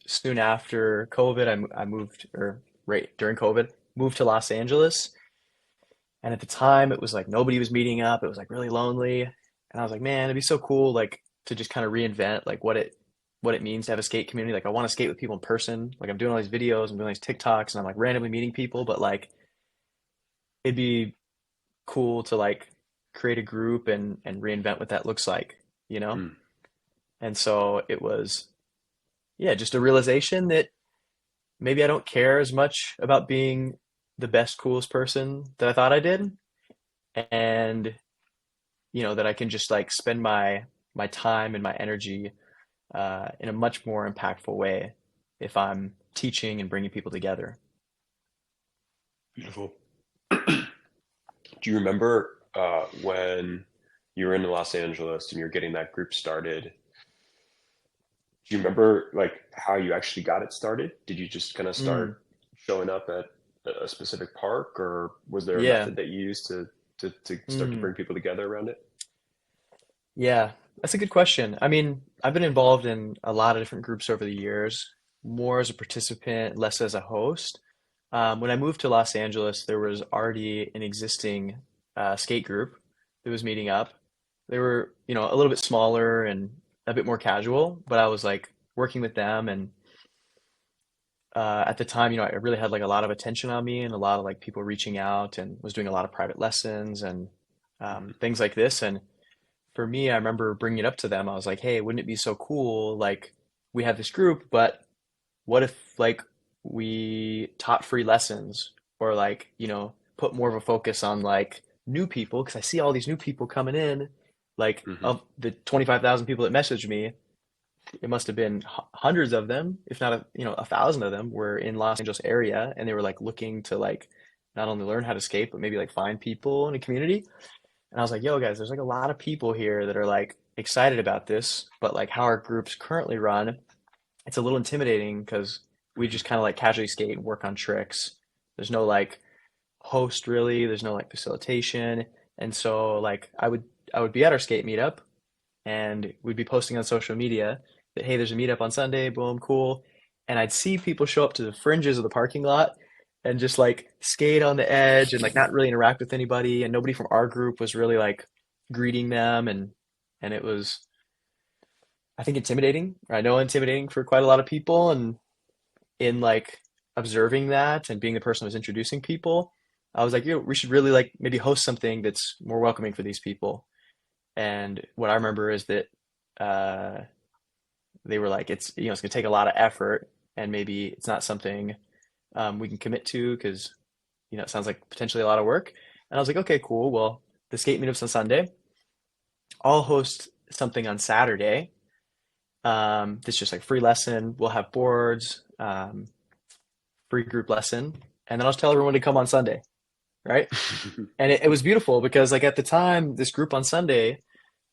soon after COVID, I moved, or right during COVID, moved to Los Angeles. And at the time, it was like nobody was meeting up. It was like really lonely. And I was like, man, it'd be so cool, like to just kind of reinvent like what it means to have a skate community. Like I want to skate with people in person. Like I'm doing all these videos, I'm doing these TikToks, and I'm like randomly meeting people. But like it'd be cool to like create a group and reinvent what that looks like, you know?
Mm.
And so it was, yeah, just a realization that maybe I don't care as much about being the best, coolest person that I thought I did. And that I can just like spend my time and my energy in a much more impactful way if I'm teaching and bringing people together.
Beautiful. Do you remember when you were in Los Angeles and you're getting that group started? Do you remember like how you actually got it started? Did you just kind of
Mm,
start showing up at a specific park, or was there a
yeah.
method that you used to start to
Mm,
bring people together around it?
yeah. That's a good question. I mean, I've been involved in a lot of different groups over the years, more as a participant, less as a host. When I moved to Los Angeles, there was already an existing skate group that was meeting up. They were, a little bit smaller and a bit more casual, but I was like working with them, and at the time, I really had like a lot of attention on me and a lot of like people reaching out and was doing a lot of private lessons and things like this. And for me, I remember bringing it up to them. I was like, "Hey, wouldn't it be so cool? Like, we have this group, but what if like we taught free lessons or like, put more of a focus on like new people? Because I see all these new people coming in. Like
Hmm.
of the 25,000 people that messaged me, it must have been hundreds of them, if not a thousand of them were in Los Angeles area, and they were like looking to like not only learn how to skate, but maybe like find people in a community. And I was like, yo, guys, there's like a lot of people here that are like excited about this, but like how our groups currently run, it's a little intimidating because we
Hmm.
just kind of like casually skate and work on tricks. There's no like host really, there's no like facilitation. And so like I would be at our skate meetup and we'd be posting on social media that hey, there's a meetup on Sunday, boom, cool. And I'd see people show up to the fringes of the parking lot and just like skate on the edge and like not really interact with anybody. And nobody from our group was really like greeting them, and it was I think intimidating. I know intimidating for quite a lot of people. And in like observing that and being the person who was introducing people, I was like, we should really like maybe host something that's more welcoming for these people. And what I remember is that uh, they were like, it's gonna take a lot of effort, and maybe it's not something we can commit to because it sounds like potentially a lot of work. And I was like, okay, cool. Well, the skate meetup's on Sunday. I'll host something on Saturday. That's just like free lesson. We'll have boards, free group lesson, and then I'll just tell everyone to come on Sunday, right? And it was beautiful because like at the time, this group on Sunday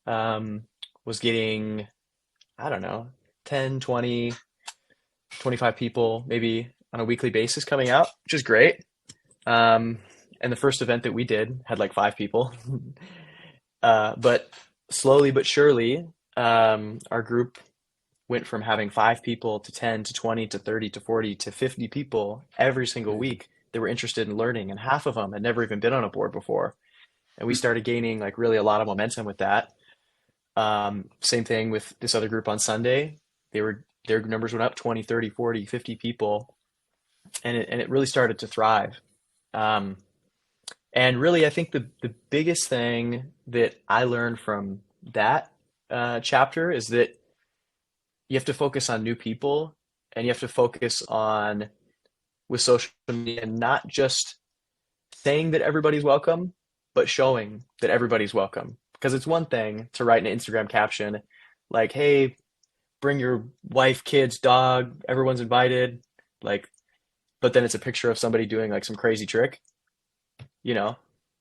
um, was getting, I don't know, 10, 20, 25 people maybe on a weekly basis coming out, which is great. Um, and the first event that we did had like 5 people. But slowly but surely, our group went from having 5 people to 10 to 20 to 30 to 40 to 50 people every single week that were interested in learning, and half of them had never even been on a board before. And we started gaining like really a lot of momentum with that. Same thing with this other group on Sunday. Their numbers went up 20, 30, 40, 50 people, and it really started to thrive. Um, and really, I think the biggest thing that I learned from that chapter is that you have to focus on new people, and you have to focus on with social media, not just saying that everybody's welcome, but showing that everybody's welcome. Because it's one thing to write an Instagram caption like, hey, bring your wife, kids, dog, everyone's invited. Like, but then it's a picture of somebody doing like some crazy trick, you know,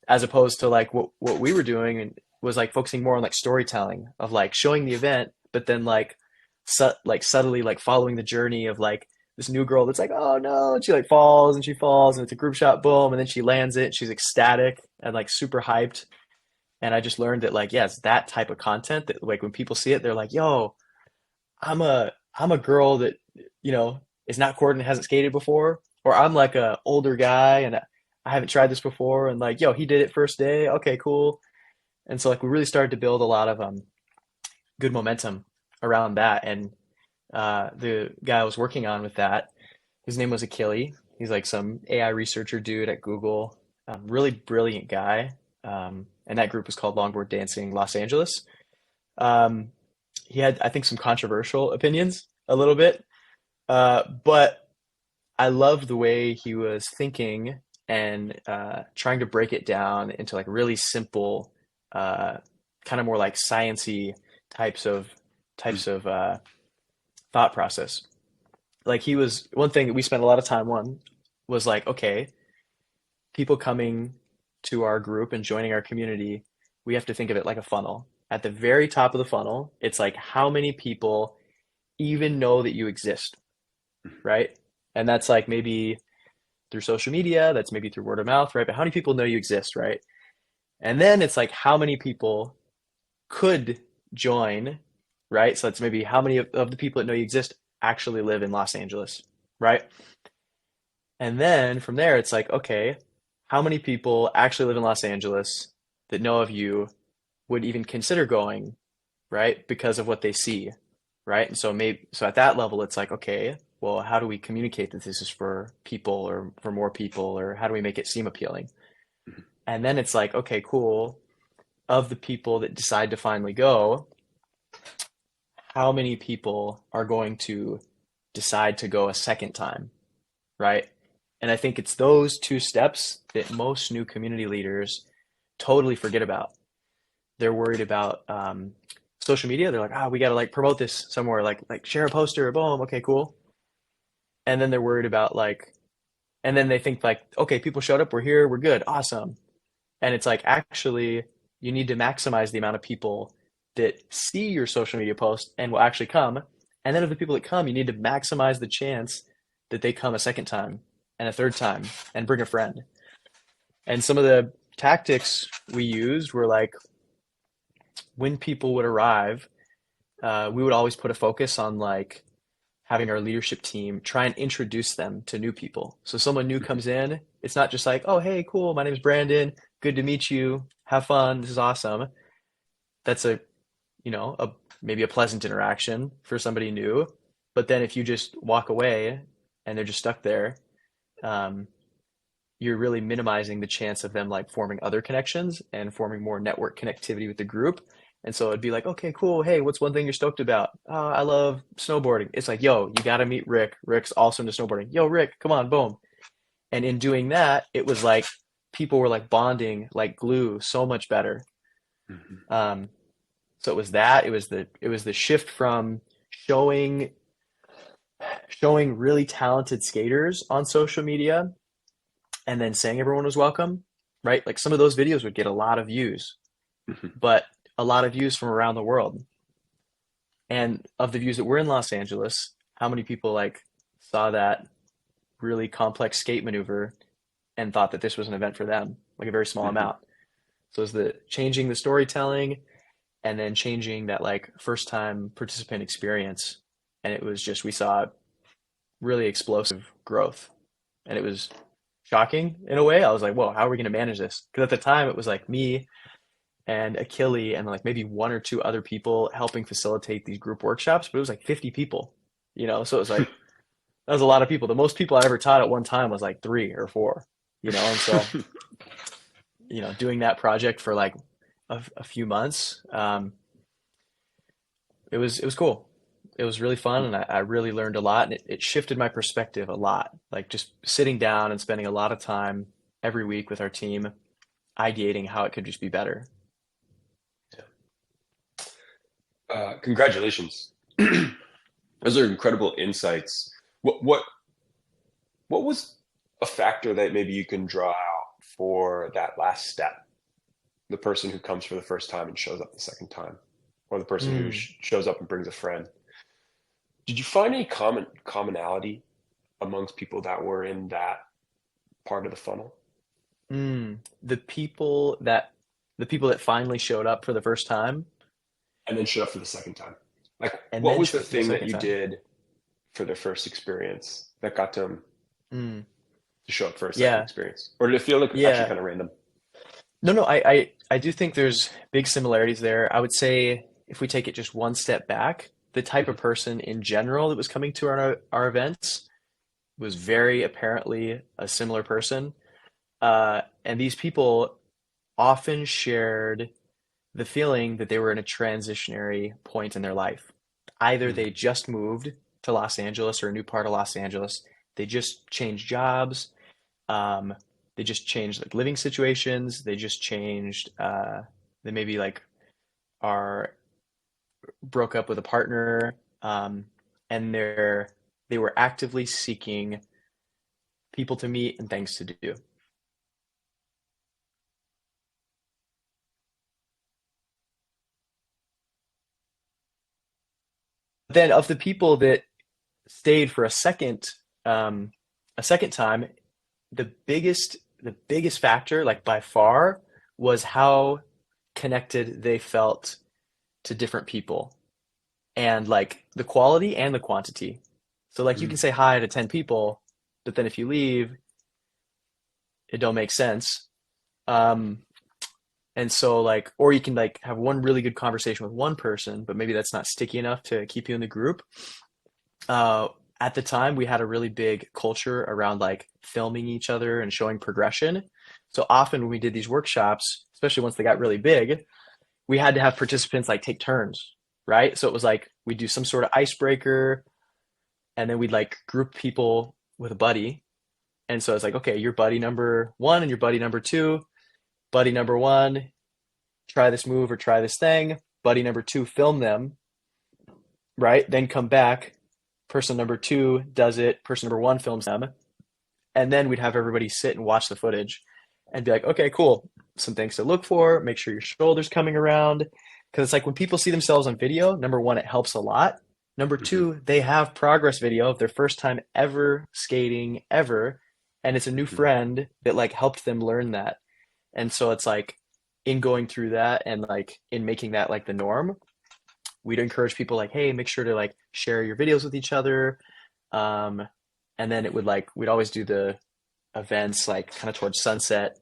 as opposed to like what we were doing and was like focusing more on like storytelling of like showing the event, but then like like subtly like following the journey of like this new girl that's like, oh no, and she like falls and she falls and it's a group shot, boom, and then she lands it. She's ecstatic and like super hyped. And I just learned that like, yeah, it's that type of content that like when people see it, they're like, yo, I'm a girl that, you know, is not coordinated, hasn't skated before, or I'm like a older guy and I haven't tried this before, and like, yo, he did it first day. Okay, cool. And so like we really started to build a lot of good momentum around that. And the guy I was working on with that, his name was Achille. He's like some AI researcher dude at Google, really brilliant guy. And that group was called Longboard Dancing Los Angeles. Um, he had, I think, some controversial opinions a little bit, but I loved the way he was thinking and trying to break it down into like really simple, uh, kind of more like sciency types of thought process. Like he was one thing that we spent a lot of time on was like, okay, people coming to our group and joining our community, we have to think of it like a funnel. At the very top of the funnel, it's like how many people even know that you exist, right? And that's like maybe through social media, that's maybe through word of mouth, right? But how many people know you exist, right? And then it's like how many people could join, right? So that's maybe how many of the people that know you exist actually live in Los Angeles, right? And then from there, it's like, okay, how many people actually live in Los Angeles that know of you would even consider going, right? Because of what they see, right? And so maybe, so at that level, it's like, okay, well, how do we communicate that this is for people or for more people, or how do we make it seem appealing? And then it's like, okay, cool. Of the people that decide to finally go, how many people are going to decide to go a second time, right? And I think it's those two steps that most new community leaders totally forget about. They're worried about social media. They're like, we got to like promote this somewhere, like share a poster, boom, okay, cool. And then they're worried about like, and then they think like, okay, people showed up, we're here, we're good, awesome. And it's like, actually, you need to maximize the amount of people that see your social media post and will actually come. And then of the people that come, you need to maximize the chance that they come a second time and a third time and bring a friend. And some of the tactics we used were like when people would arrive, we would always put a focus on like having our leadership team try and introduce them to new people. So someone new comes in, it's not just like, oh, hey, cool, my name is Brandon, good to meet you, have fun, this is awesome. That's a, you know, maybe a pleasant interaction for somebody new. But then if you just walk away and they're just stuck there, um, you're really minimizing the chance of them like forming other connections and forming more network connectivity with the group. And so it'd be like, okay, cool. Hey, what's one thing you're stoked about? Oh, I love snowboarding. It's like, yo, you got to meet Rick. Rick's also into snowboarding. Yo, Rick, come on, boom. And in doing that, it was like people were like bonding like glue so much better. Um, so it was that. It was the shift from showing really talented skaters on social media and then saying everyone was welcome, right? Like some of those videos would get a lot of views, but a lot of views from around the world. And of the views that were in Los Angeles, how many people like saw that really complex skate maneuver and thought that this was an event for them, like a very small amount. So it's the changing the storytelling and then changing that like first time participant experience and it was just we saw really explosive growth, and it was shocking in a way. I was like, whoa, how are we going to manage this? Because at the time it was like me and Achille and like maybe one or two other people helping facilitate these group workshops, but it was like 50 people, so it was like that was a lot of people. The most people I ever taught at one time was like three or four, and so doing that project for like a few months, it was cool. It was really fun, and I really learned a lot, and it shifted my perspective a lot. Like just sitting down and spending a lot of time every week with our team, ideating how it could just be better.
Congratulations. Those are incredible insights. What was a factor that maybe you can draw out for that last step? The person who comes for the first time and shows up the second time, or the person who
Mm,
shows up and brings a friend. Did you find any commonality amongst people that were in that part of the funnel
mm. The people that the people that finally showed up for the first time
and then showed up for the second time? Like,
and
what
then
was the
showed up for the
thing that
second
you
time.
did for their first experience that got them
Mm,
to show up for a second
yeah,
experience? Or did it feel like actually
yeah.
kind of random?
No, no, I do think there's big similarities there. I would say if we take it just one step back, the type of
Mhm.
person in general that was coming to our events was very apparently a similar person. And these people often shared the feeling that they were in a transitionary point in their life. Either
Mm.
they just moved to Los Angeles or a new part of Los Angeles, they just changed jobs, um, they just changed like living situations, they just changed, they maybe like are broke up with a partner, and they were actively seeking people to meet and things to do. Then of the people that stayed for um, a second time, the biggest factor, like by far, was how connected they felt to different people, and like the quality and the quantity. So like you can
Mm.
say hi to 10 people, but then if you leave, it don't make sense. Um, and so like, or you can like have one really good conversation with one person, but maybe that's not sticky enough to keep you in the group. Uh, at the time, we had a really big culture around like filming each other and showing progression. So often when we did these workshops, especially once they got really big, we had to have participants like take turns, right? So it was like we'd do some sort of icebreaker, and then we'd like group people with a buddy. And so it's like, okay, you're buddy number one and you're buddy number two. Buddy number one, try this move or try this thing. Buddy number two, film them, right? Then come back. Person number two does it. Person number one films them. And then we'd have everybody sit and watch the footage and be like, okay, cool. Some things to look for. Make sure your shoulder's coming around. Because it's like when people see themselves on video, number one, it helps a lot. Number
Mhm.
two, they have progress video of their first time ever skating ever. And it's a new
Mhm.
friend that like helped them learn that. And so it's like in going through that and like in making that like the norm, we'd encourage people like, hey, make sure to like share your videos with each other. Um, and then it would like we'd always do the events like kind of towards sunset.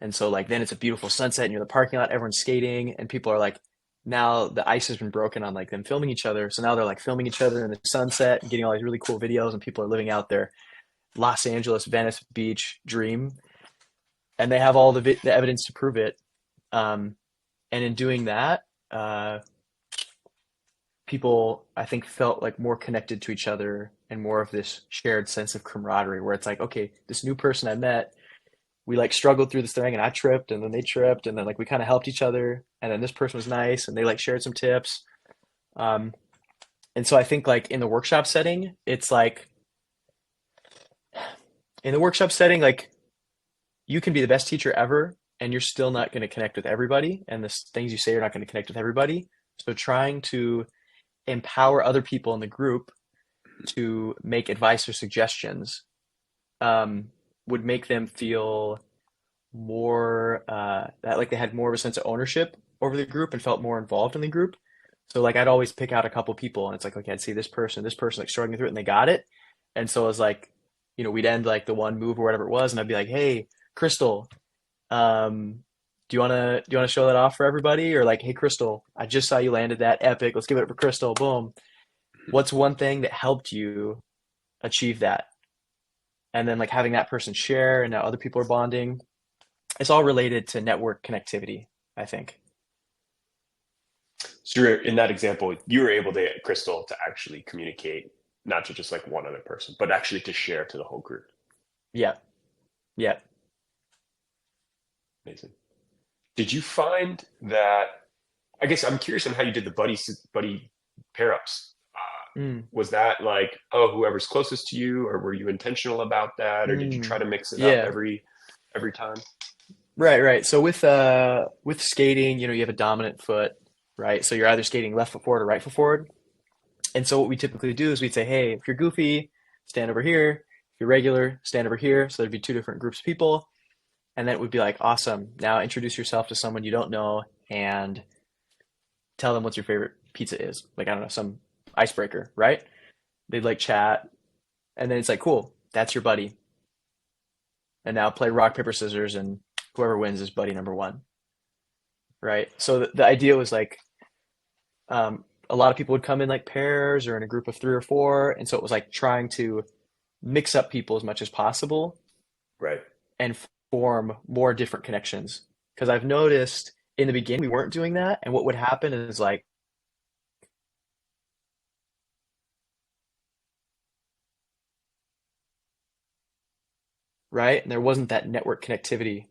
And so like then it's a beautiful sunset and you're in the parking lot, everyone's skating, and people are like now the ice has been broken on like them filming each other. So now they're like filming each other in the sunset and getting all these really cool videos, and people are living out their Los Angeles, Venice Beach dream. And they have all the evidence to prove it. Um, and in doing that, people I think felt like more connected to each other and more of this shared sense of camaraderie where it's like, okay, this new person I met, we like struggled through this thing and I tripped and then they tripped and then like we kind of helped each other, and then this person was nice and they like shared some tips. Um, and so I think like in the workshop setting, it's like in the workshop setting, like you can be the best teacher ever and you're still not going to connect with everybody, and the things you say are not going to connect with everybody. So trying to empower other people in the group to make advice or suggestions, um, would make them feel more that like they had more of a sense of ownership over the group and felt more involved in the group. So like I'd always pick out a couple people and it's like, okay, I'd see this person like struggling through it and they got it. And so it was like, we'd end like the one move or whatever it was, and I'd be like, hey, Crystal, um, do you wanna show that off for everybody? Or like, hey Crystal, I just saw you landed that epic. Let's give it up for Crystal. Boom. What's one thing that helped you achieve that? And then like having that person share and now other people are bonding. It's all related to network connectivity, I think.
So in that example, you were able to get Crystal to actually communicate, not to just like one other person, but actually to share to the whole group.
Yeah. Yeah.
Amazing. Did you find that? I guess I'm curious on how you did the buddy pair ups.
Mm,
Was that like, oh, whoever's closest to you, or were you intentional about that, or did you try
mm.
to mix it up
Yeah.
every time?
Right, right. So with skating, you have a dominant foot, right? So you're either skating left foot forward or right foot forward. And so what we typically do is we'd say, hey, if you're goofy, stand over here. If you're regular, stand over here. So there'd be two different groups of people. And then it would be like, awesome. Now introduce yourself to someone you don't know and tell them what your favorite pizza is. Like, I don't know, some icebreaker, right? They'd like chat. And then it's like, cool, that's your buddy. And now play rock, paper, scissors, and whoever wins is buddy number one, right? So the idea was like, a lot of people would come in like pairs or in a group of three or four. And so it was like trying to mix up people as much as possible
Right.
and form more different connections. Because I've noticed in the beginning we weren't doing that, and what would happen is like, right, and there wasn't that network connectivity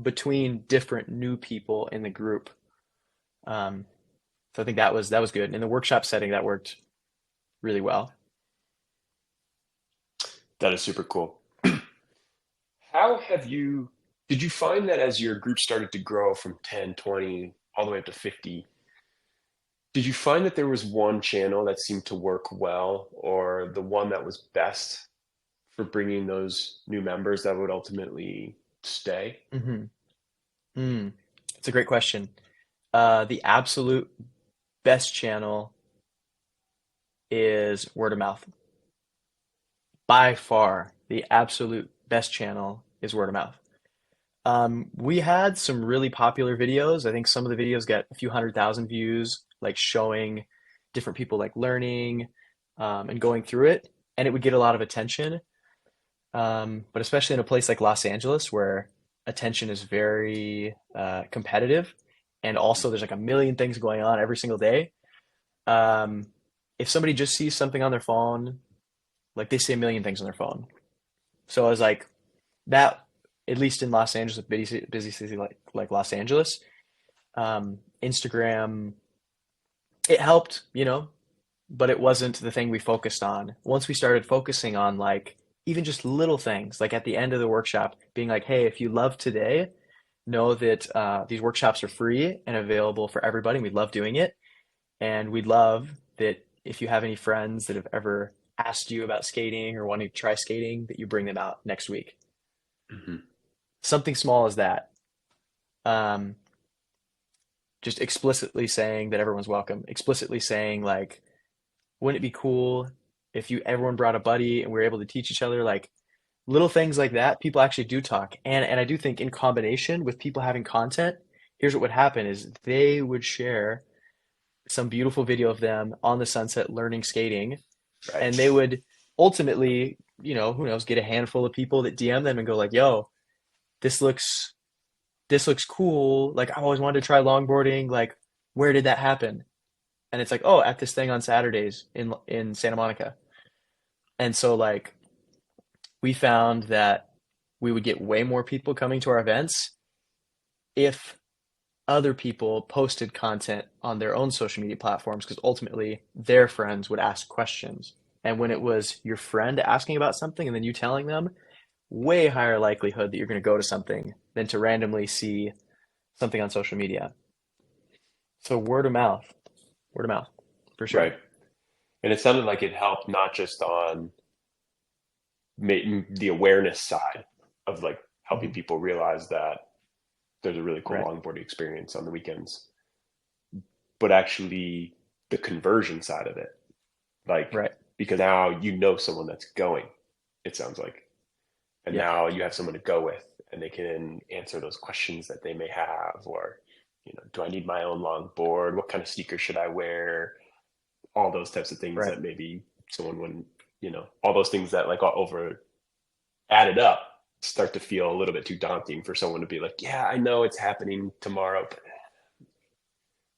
between different new people in the group. Um, so I think that was good. In the workshop setting, that worked really well.
That is super cool. How have you, did you find that as your group started to grow from 10, 20, all the way up to 50, did you find that there was one channel that seemed to work well, or the one that was best for bringing those new members that would ultimately stay?
Hmm. Mm. It's a great question. The absolute best channel is word of mouth. By far, the absolute best channel is word of mouth. We had some really popular videos. I think some of the videos get a few 100,000 views, like showing different people like learning and going through it, and it would get a lot of attention. But especially in a place like Los Angeles, where attention is very competitive, and also there's like a million things going on every single day. Um, if somebody just sees something on their phone, like they see a million things on their phone. So I was like, that, at least in Los Angeles, a busy city like Los Angeles, Instagram, it helped, but it wasn't the thing we focused on. Once we started focusing on like even just little things, like at the end of the workshop, being like, hey, if you love today, know that these workshops are free and available for everybody. And we love doing it. And we'd love that if you have any friends that have ever asked you about skating or wanting to try skating, that you bring them out next week.
Hmm.
Something small as that. Um, just explicitly saying that everyone's welcome, explicitly saying like, wouldn't it be cool if you everyone brought a buddy and we were able to teach each other like little things like that, people actually do talk. And I do think in combination with people having content, here's what would happen is they would share some beautiful video of them on the sunset learning skating, and they
Right.
would ultimately, who knows, get a handful of people that DM them and go like, "Yo, this looks this looks cool. Like I always wanted to try longboarding. Like where did that happen?" And it's like, "Oh, at this thing on Saturdays in Santa Monica." And so like we found that we would get way more people coming to our events if other people posted content on their own social media platforms because ultimately their friends would ask questions. And when it was your friend asking about something and then you telling them, way higher likelihood that you're going to go to something than to randomly see something on social media. So word of mouth, for sure.
Right. And it sounded like it helped not just on making the awareness side of like helping
Hmm.
people realize that there's a really cool
Right.
longboarding experience on the weekends, but actually the conversion side of it. Like,
Right.
because now you know someone that's going, it sounds like. And
Yeah.
now you have someone to go with, and they can answer those questions that they may have, or, do I need my own long board? What kind of sneakers should I wear? All those types of things
Right.
that maybe someone wouldn't, all those things that like all over added up start to feel a little bit too daunting for someone to be like, yeah, I know it's happening tomorrow, but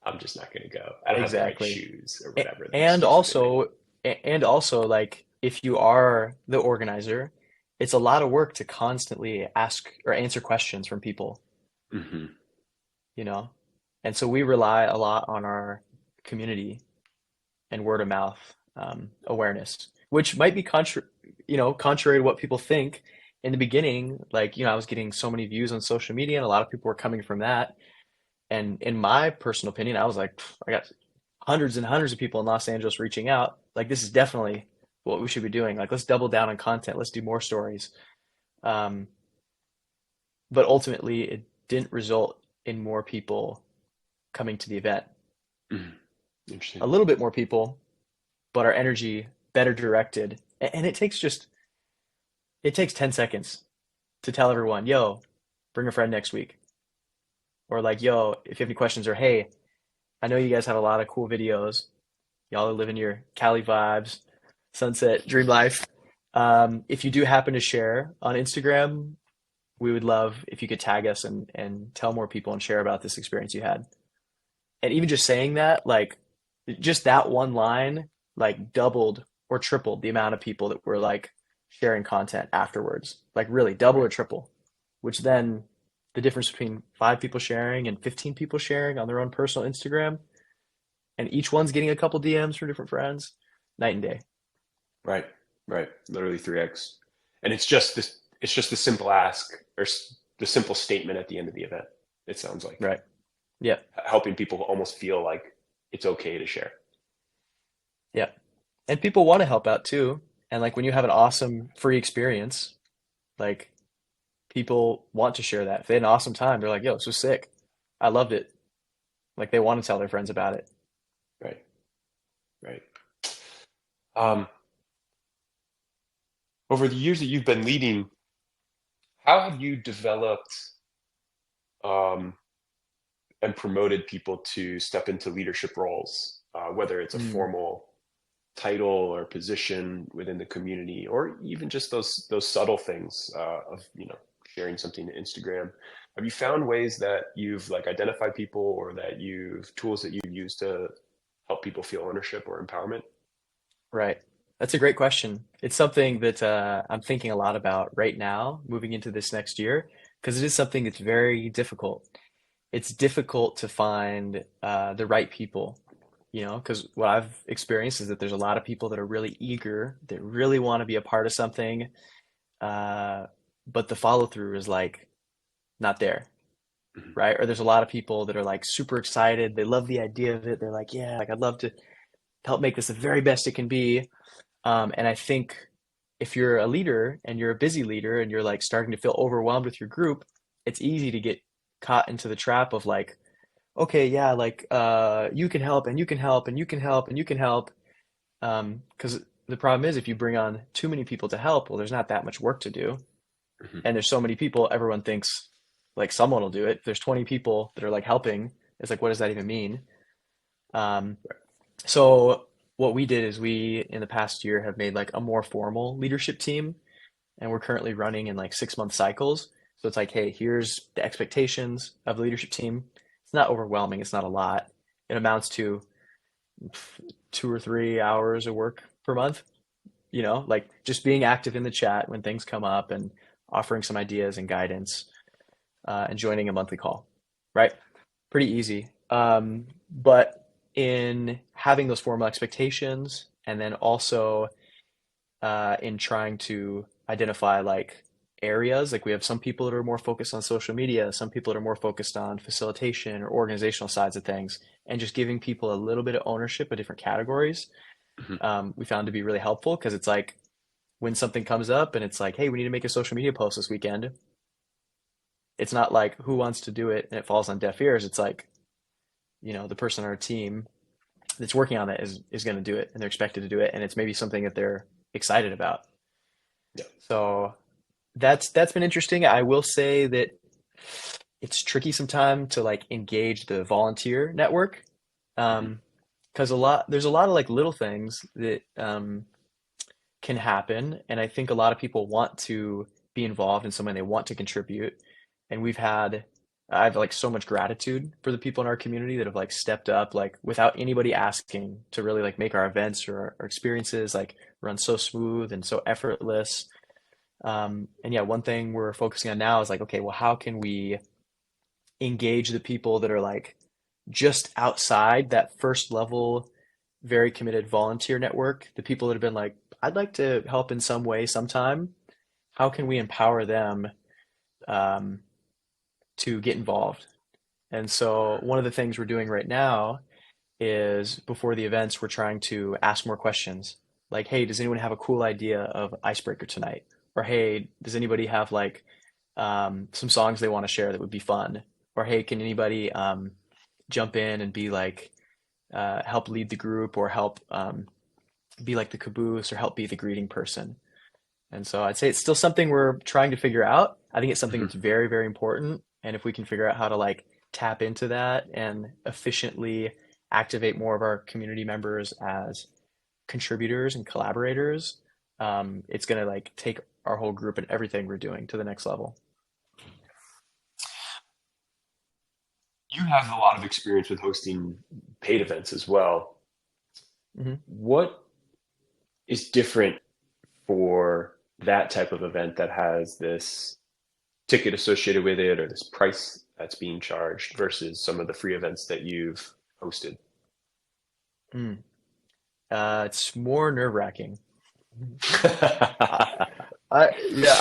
I'm just not going to go. I don't have the right
Exactly.
shoes or
A-
whatever the
And
excuses they make.
also, and also, like, if you are the organizer, it's a lot of work to constantly ask or answer questions from people,
Hmm.
you know? And so we rely a lot on our community and word of mouth awareness, which might be contrary to what people think in the beginning. Like, I was getting so many views on social media, and a lot of people were coming from that. And in my personal opinion, I was like, I got hundreds and hundreds of people in Los Angeles reaching out. Like, this is definitely what we should be doing. Like, let's double down on content. Let's do more stories. Um, but ultimately, it didn't result in more people coming to the event.
Hmm. Interesting.
A little bit more people, but our energy better directed. And it takes 10 seconds to tell everyone, yo, bring a friend next week. Or like, yo, if you have any questions, or hey, I know you guys have a lot of cool videos. Y'all are living your Cali vibes, sunset, dream life. If you do happen to share on Instagram, we would love if you could tag us and tell more people and share about this experience you had. And even just saying that, like, just that one line, like, doubled or tripled the amount of people that were like sharing content afterwards. Like, really, double or
Right.
triple, which then the difference between 5 people sharing and 15 people sharing on their own personal Instagram, and each one's getting a couple DMs from different friends, night and day.
Right. Right. Literally 3x. And it's just the simple ask or the simple statement at the end of the event. It sounds like
Right. Yeah.
helping people almost feel like it's okay to share.
Yeah. And people want to help out too. And like when you have an awesome free experience, like people want to share that. If they had an awesome time, they're like, yo, this was sick. I loved it. Like they want to tell their friends about it.
Right. Right. Um, Over the years that you've been leading, how have you developed um, and promoted people to step into leadership roles, whether it's a
Mm,
formal title or position within the community, or even just those subtle things of sharing something to Instagram? Have you found ways that you've like identified people, or that you've tools that you've used to help people feel ownership or empowerment?
right. That's a great question. It's something that I'm thinking a lot about right now, moving into this next year, because it is something that's very difficult. It's difficult to find the right people, because what I've experienced is that there's a lot of people that are really eager, that really want to be a part of something, uh, but the follow through is like not there,
Mhm.
right? Or there's a lot of people that are like super excited, they love the idea of it, they're like, yeah, like I'd love to help make this the very best it can be. And I think if you're a leader and you're a busy leader and you're like starting to feel overwhelmed with your group, it's easy to get caught into the trap of like, okay, yeah, like you can help and you can help and you can help and you can help. Because the problem is if you bring on too many people to help, well, there's not that much work to do.
Mhm.
And there's so many people, everyone thinks like someone will do it. If there's 20 people that are like helping, it's like, what does that even mean? Um, so what we did is we, in the past year, have made like a more formal leadership team, and we're currently running in like 6-month cycles. So it's like, hey, here's the expectations of the leadership team. It's not overwhelming. It's not a lot. It amounts to 2 or 3 hours of work per month, like just being active in the chat when things come up and offering some ideas and guidance, and joining a monthly call, right? Pretty easy. But in having those formal expectations and then also in trying to identify like areas, like we have some people that are more focused on social media, some people that are more focused on facilitation or organizational sides of things, and just giving people a little bit of ownership of different categories,
Mhm.
we found to be really helpful because it's like when something comes up and it's like, hey, we need to make a social media post this weekend. It's not like who wants to do it and it falls on deaf ears. It's like, the person on our team that's working on it is going to do it, and they're expected to do it, and it's maybe something that they're excited about.
Yeah.
So that's been interesting. I will say that it's tricky sometimes to like engage the volunteer network,
Mhm.
because there's a lot of like little things that can happen, and I think a lot of people want to be involved in something, they want to contribute, and I have like so much gratitude for the people in our community that have like stepped up like without anybody asking to really like make our events or our experiences like run so smooth and so effortless. And yeah, one thing we're focusing on now is like, okay, well, how can we engage the people that are like just outside that first level, very committed volunteer network, the people that have been like, I'd like to help in some way sometime. How can we empower them um, to get involved? And so one of the things we're doing right now is before the events, we're trying to ask more questions. Like, hey, does anyone have a cool idea of icebreaker tonight? Or hey, does anybody have like some songs they want to share that would be fun? Or hey, can anybody jump in and be like help lead the group or help be like the caboose or help be the greeting person? And so I'd say it's still something we're trying to figure out. I think it's something
Mhm.
that's very, very important. And if we can figure out how to like tap into that and efficiently activate more of our community members as contributors and collaborators, it's gonna like take our whole group and everything we're doing to the next level.
You have a lot of experience with hosting paid events as well.
Hmm.
What is different for that type of event that has this ticket associated with it or this price that's being charged versus some of the free events that you've hosted?
Mm. It's more nerve-wracking. I,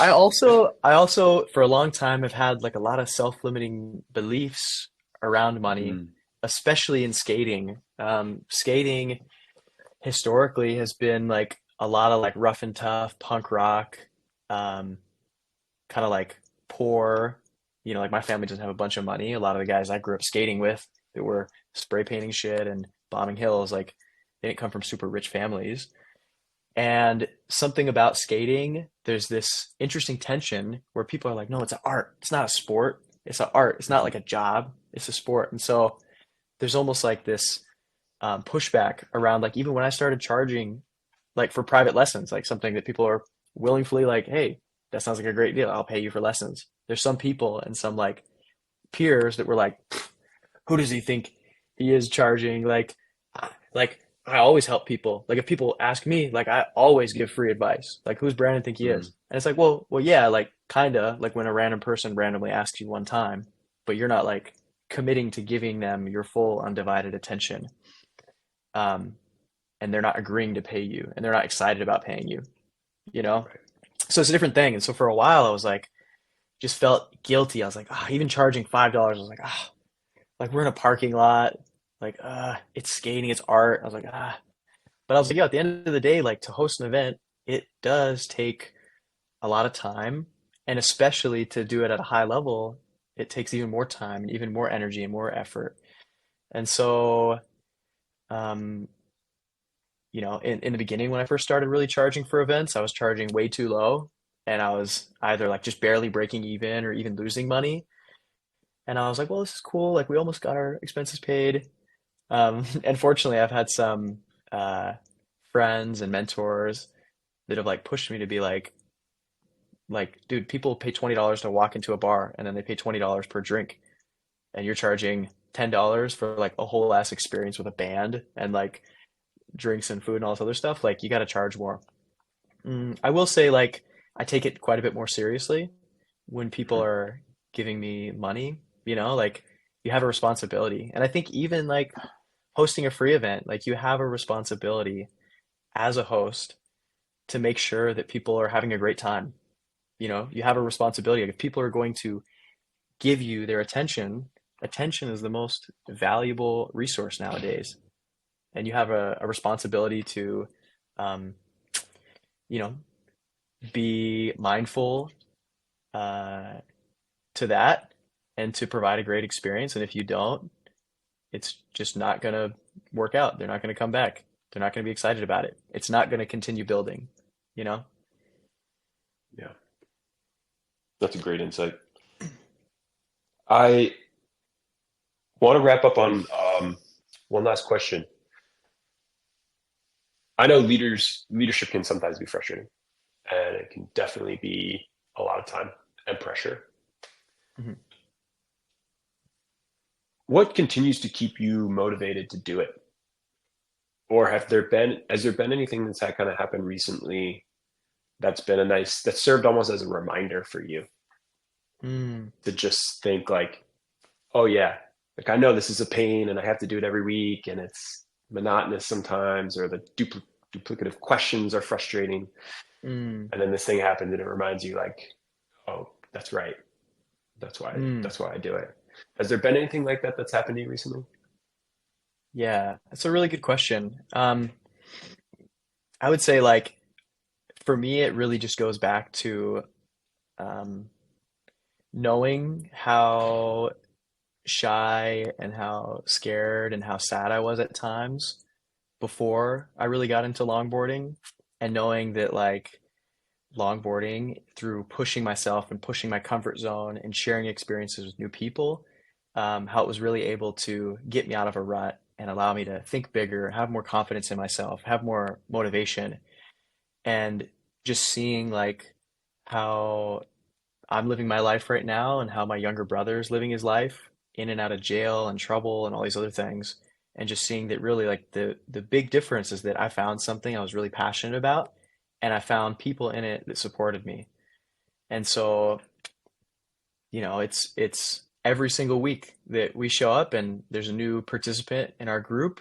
I also for a long time have had like a lot of self-limiting beliefs around money,
Mm,
especially in skating. Skating historically has been like a lot of like rough and tough punk rock, um, kind of like poor. Like my family doesn't have a bunch of money. A lot of the guys I grew up skating with that were spray painting shit and bombing hills, like they didn't come from super rich families. And something about skating, there's this interesting tension where people are like, no, it's an art. It's not a sport. It's an art. It's not
mhm,
like a job. It's a sport. And so there's almost like this pushback around like even when I started charging like for private lessons, like something that people are willingly like, hey, that sounds like a great deal. I'll pay you for lessons. There's some people and some like peers that were like, who does he think he is charging? Like I always help people. Like if people ask me, like I always give free advice. Like who's Brandon think he
mm.
is? And it's like, well, yeah, like kinda like when a random person randomly asks you one time, but you're not like committing to giving them your full undivided attention. Um, and they're not agreeing to pay you, and they're not excited about paying you, you know?
Right.
So it's a different thing. And so for a while, I was like, just felt guilty. I was like, even charging $5, I was like, like we're in a parking lot, like, it's skating, it's art. I was like, But I was like, yeah, at the end of the day, like to host an event, it does take a lot of time. And especially to do it at a high level, it takes even more time and even more energy and more effort. And so, um, in the beginning, when I first started really charging for events, I was charging way too low. And I was either like just barely breaking even or even losing money. And I was like, well, this is cool. Like we almost got our expenses paid. And fortunately, I've had some uh, friends and mentors that have like pushed me to be like, dude, people pay $20 to walk into a bar and then they pay $20 per drink, and you're charging $10 for like a whole ass experience with a band and like drinks and food and all this other stuff. Like, you got to charge more. I will say, like, I take it quite a bit more seriously when people
Mhm.
are giving me money, like you have a responsibility. And I think even like hosting a free event, like you have a responsibility as a host to make sure that people are having a great time. You have a responsibility. Like if people are going to give you their attention, attention is the most valuable resource nowadays. And you have a responsibility to, um, you know, be mindful uh, to that and to provide a great experience. And if you don't, it's just not going to work out. They're not going to come back. They're not going to be excited about it. It's not going to continue building, you know?
Yeah, that's a great insight. I want to wrap up on one last question. I know leadership can sometimes be frustrating, and it can definitely be a lot of time and pressure.
Mhm.
What continues to keep you motivated to do it? Or has there been anything that's kind of happened recently that's been that served almost as a reminder for you
Mm,
to just think like, oh yeah, like I know this is a pain and I have to do it every week and it's monotonous sometimes, or the duplicative questions are frustrating.
mm,
And then this thing happens and it reminds you like, oh, that's right.
mm.
That's why I do it. Has there been anything like that that's happened to you recently?
Yeah, that's a really good question. I would say like for me, it really just goes back to um, knowing how shy and how scared and how sad I was at times before I really got into longboarding, and knowing that like longboarding through pushing myself and pushing my comfort zone and sharing experiences with new people, how it was really able to get me out of a rut and allow me to think bigger, have more confidence in myself, have more motivation, and just seeing like how I'm living my life right now and how my younger brother is living his life in and out of jail and trouble and all these other things. And just seeing that really like the big difference is that I found something I was really passionate about, and I found people in it that supported me. And so, it's every single week that we show up and there's a new participant in our group,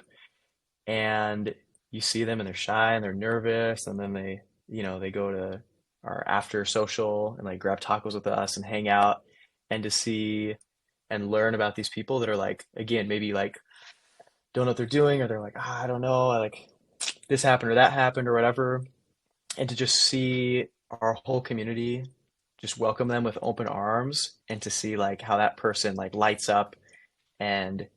and you see them and they're shy and they're nervous, and then they go to our after social and like grab tacos with us and hang out, and to see and learn about these people that are like, again, maybe like don't know what they're doing, or they're like, I don't know, like this happened or that happened or whatever, and to just see our whole community just welcome them with open arms, and to see like how that person like lights up, and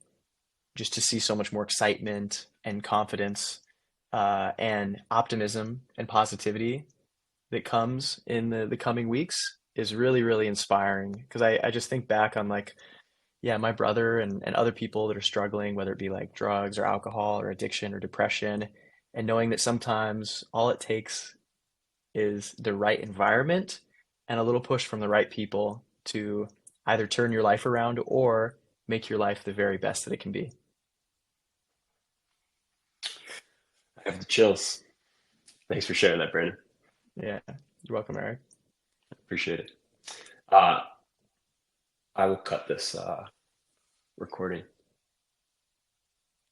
just to see so much more excitement and confidence, and optimism and positivity that comes in the coming weeks is really, really inspiring. Because I just think back on like, yeah, my brother and other people that are struggling, whether it be like drugs or alcohol or addiction or depression, and knowing that sometimes all it takes is the right environment and a little push from the right people to either turn your life around or make your life the very best that it can be.
I have the chills. Thanks for sharing that, Brandon.
Yeah, you're welcome, Eric.
Appreciate it. Uh, I will cut this recording.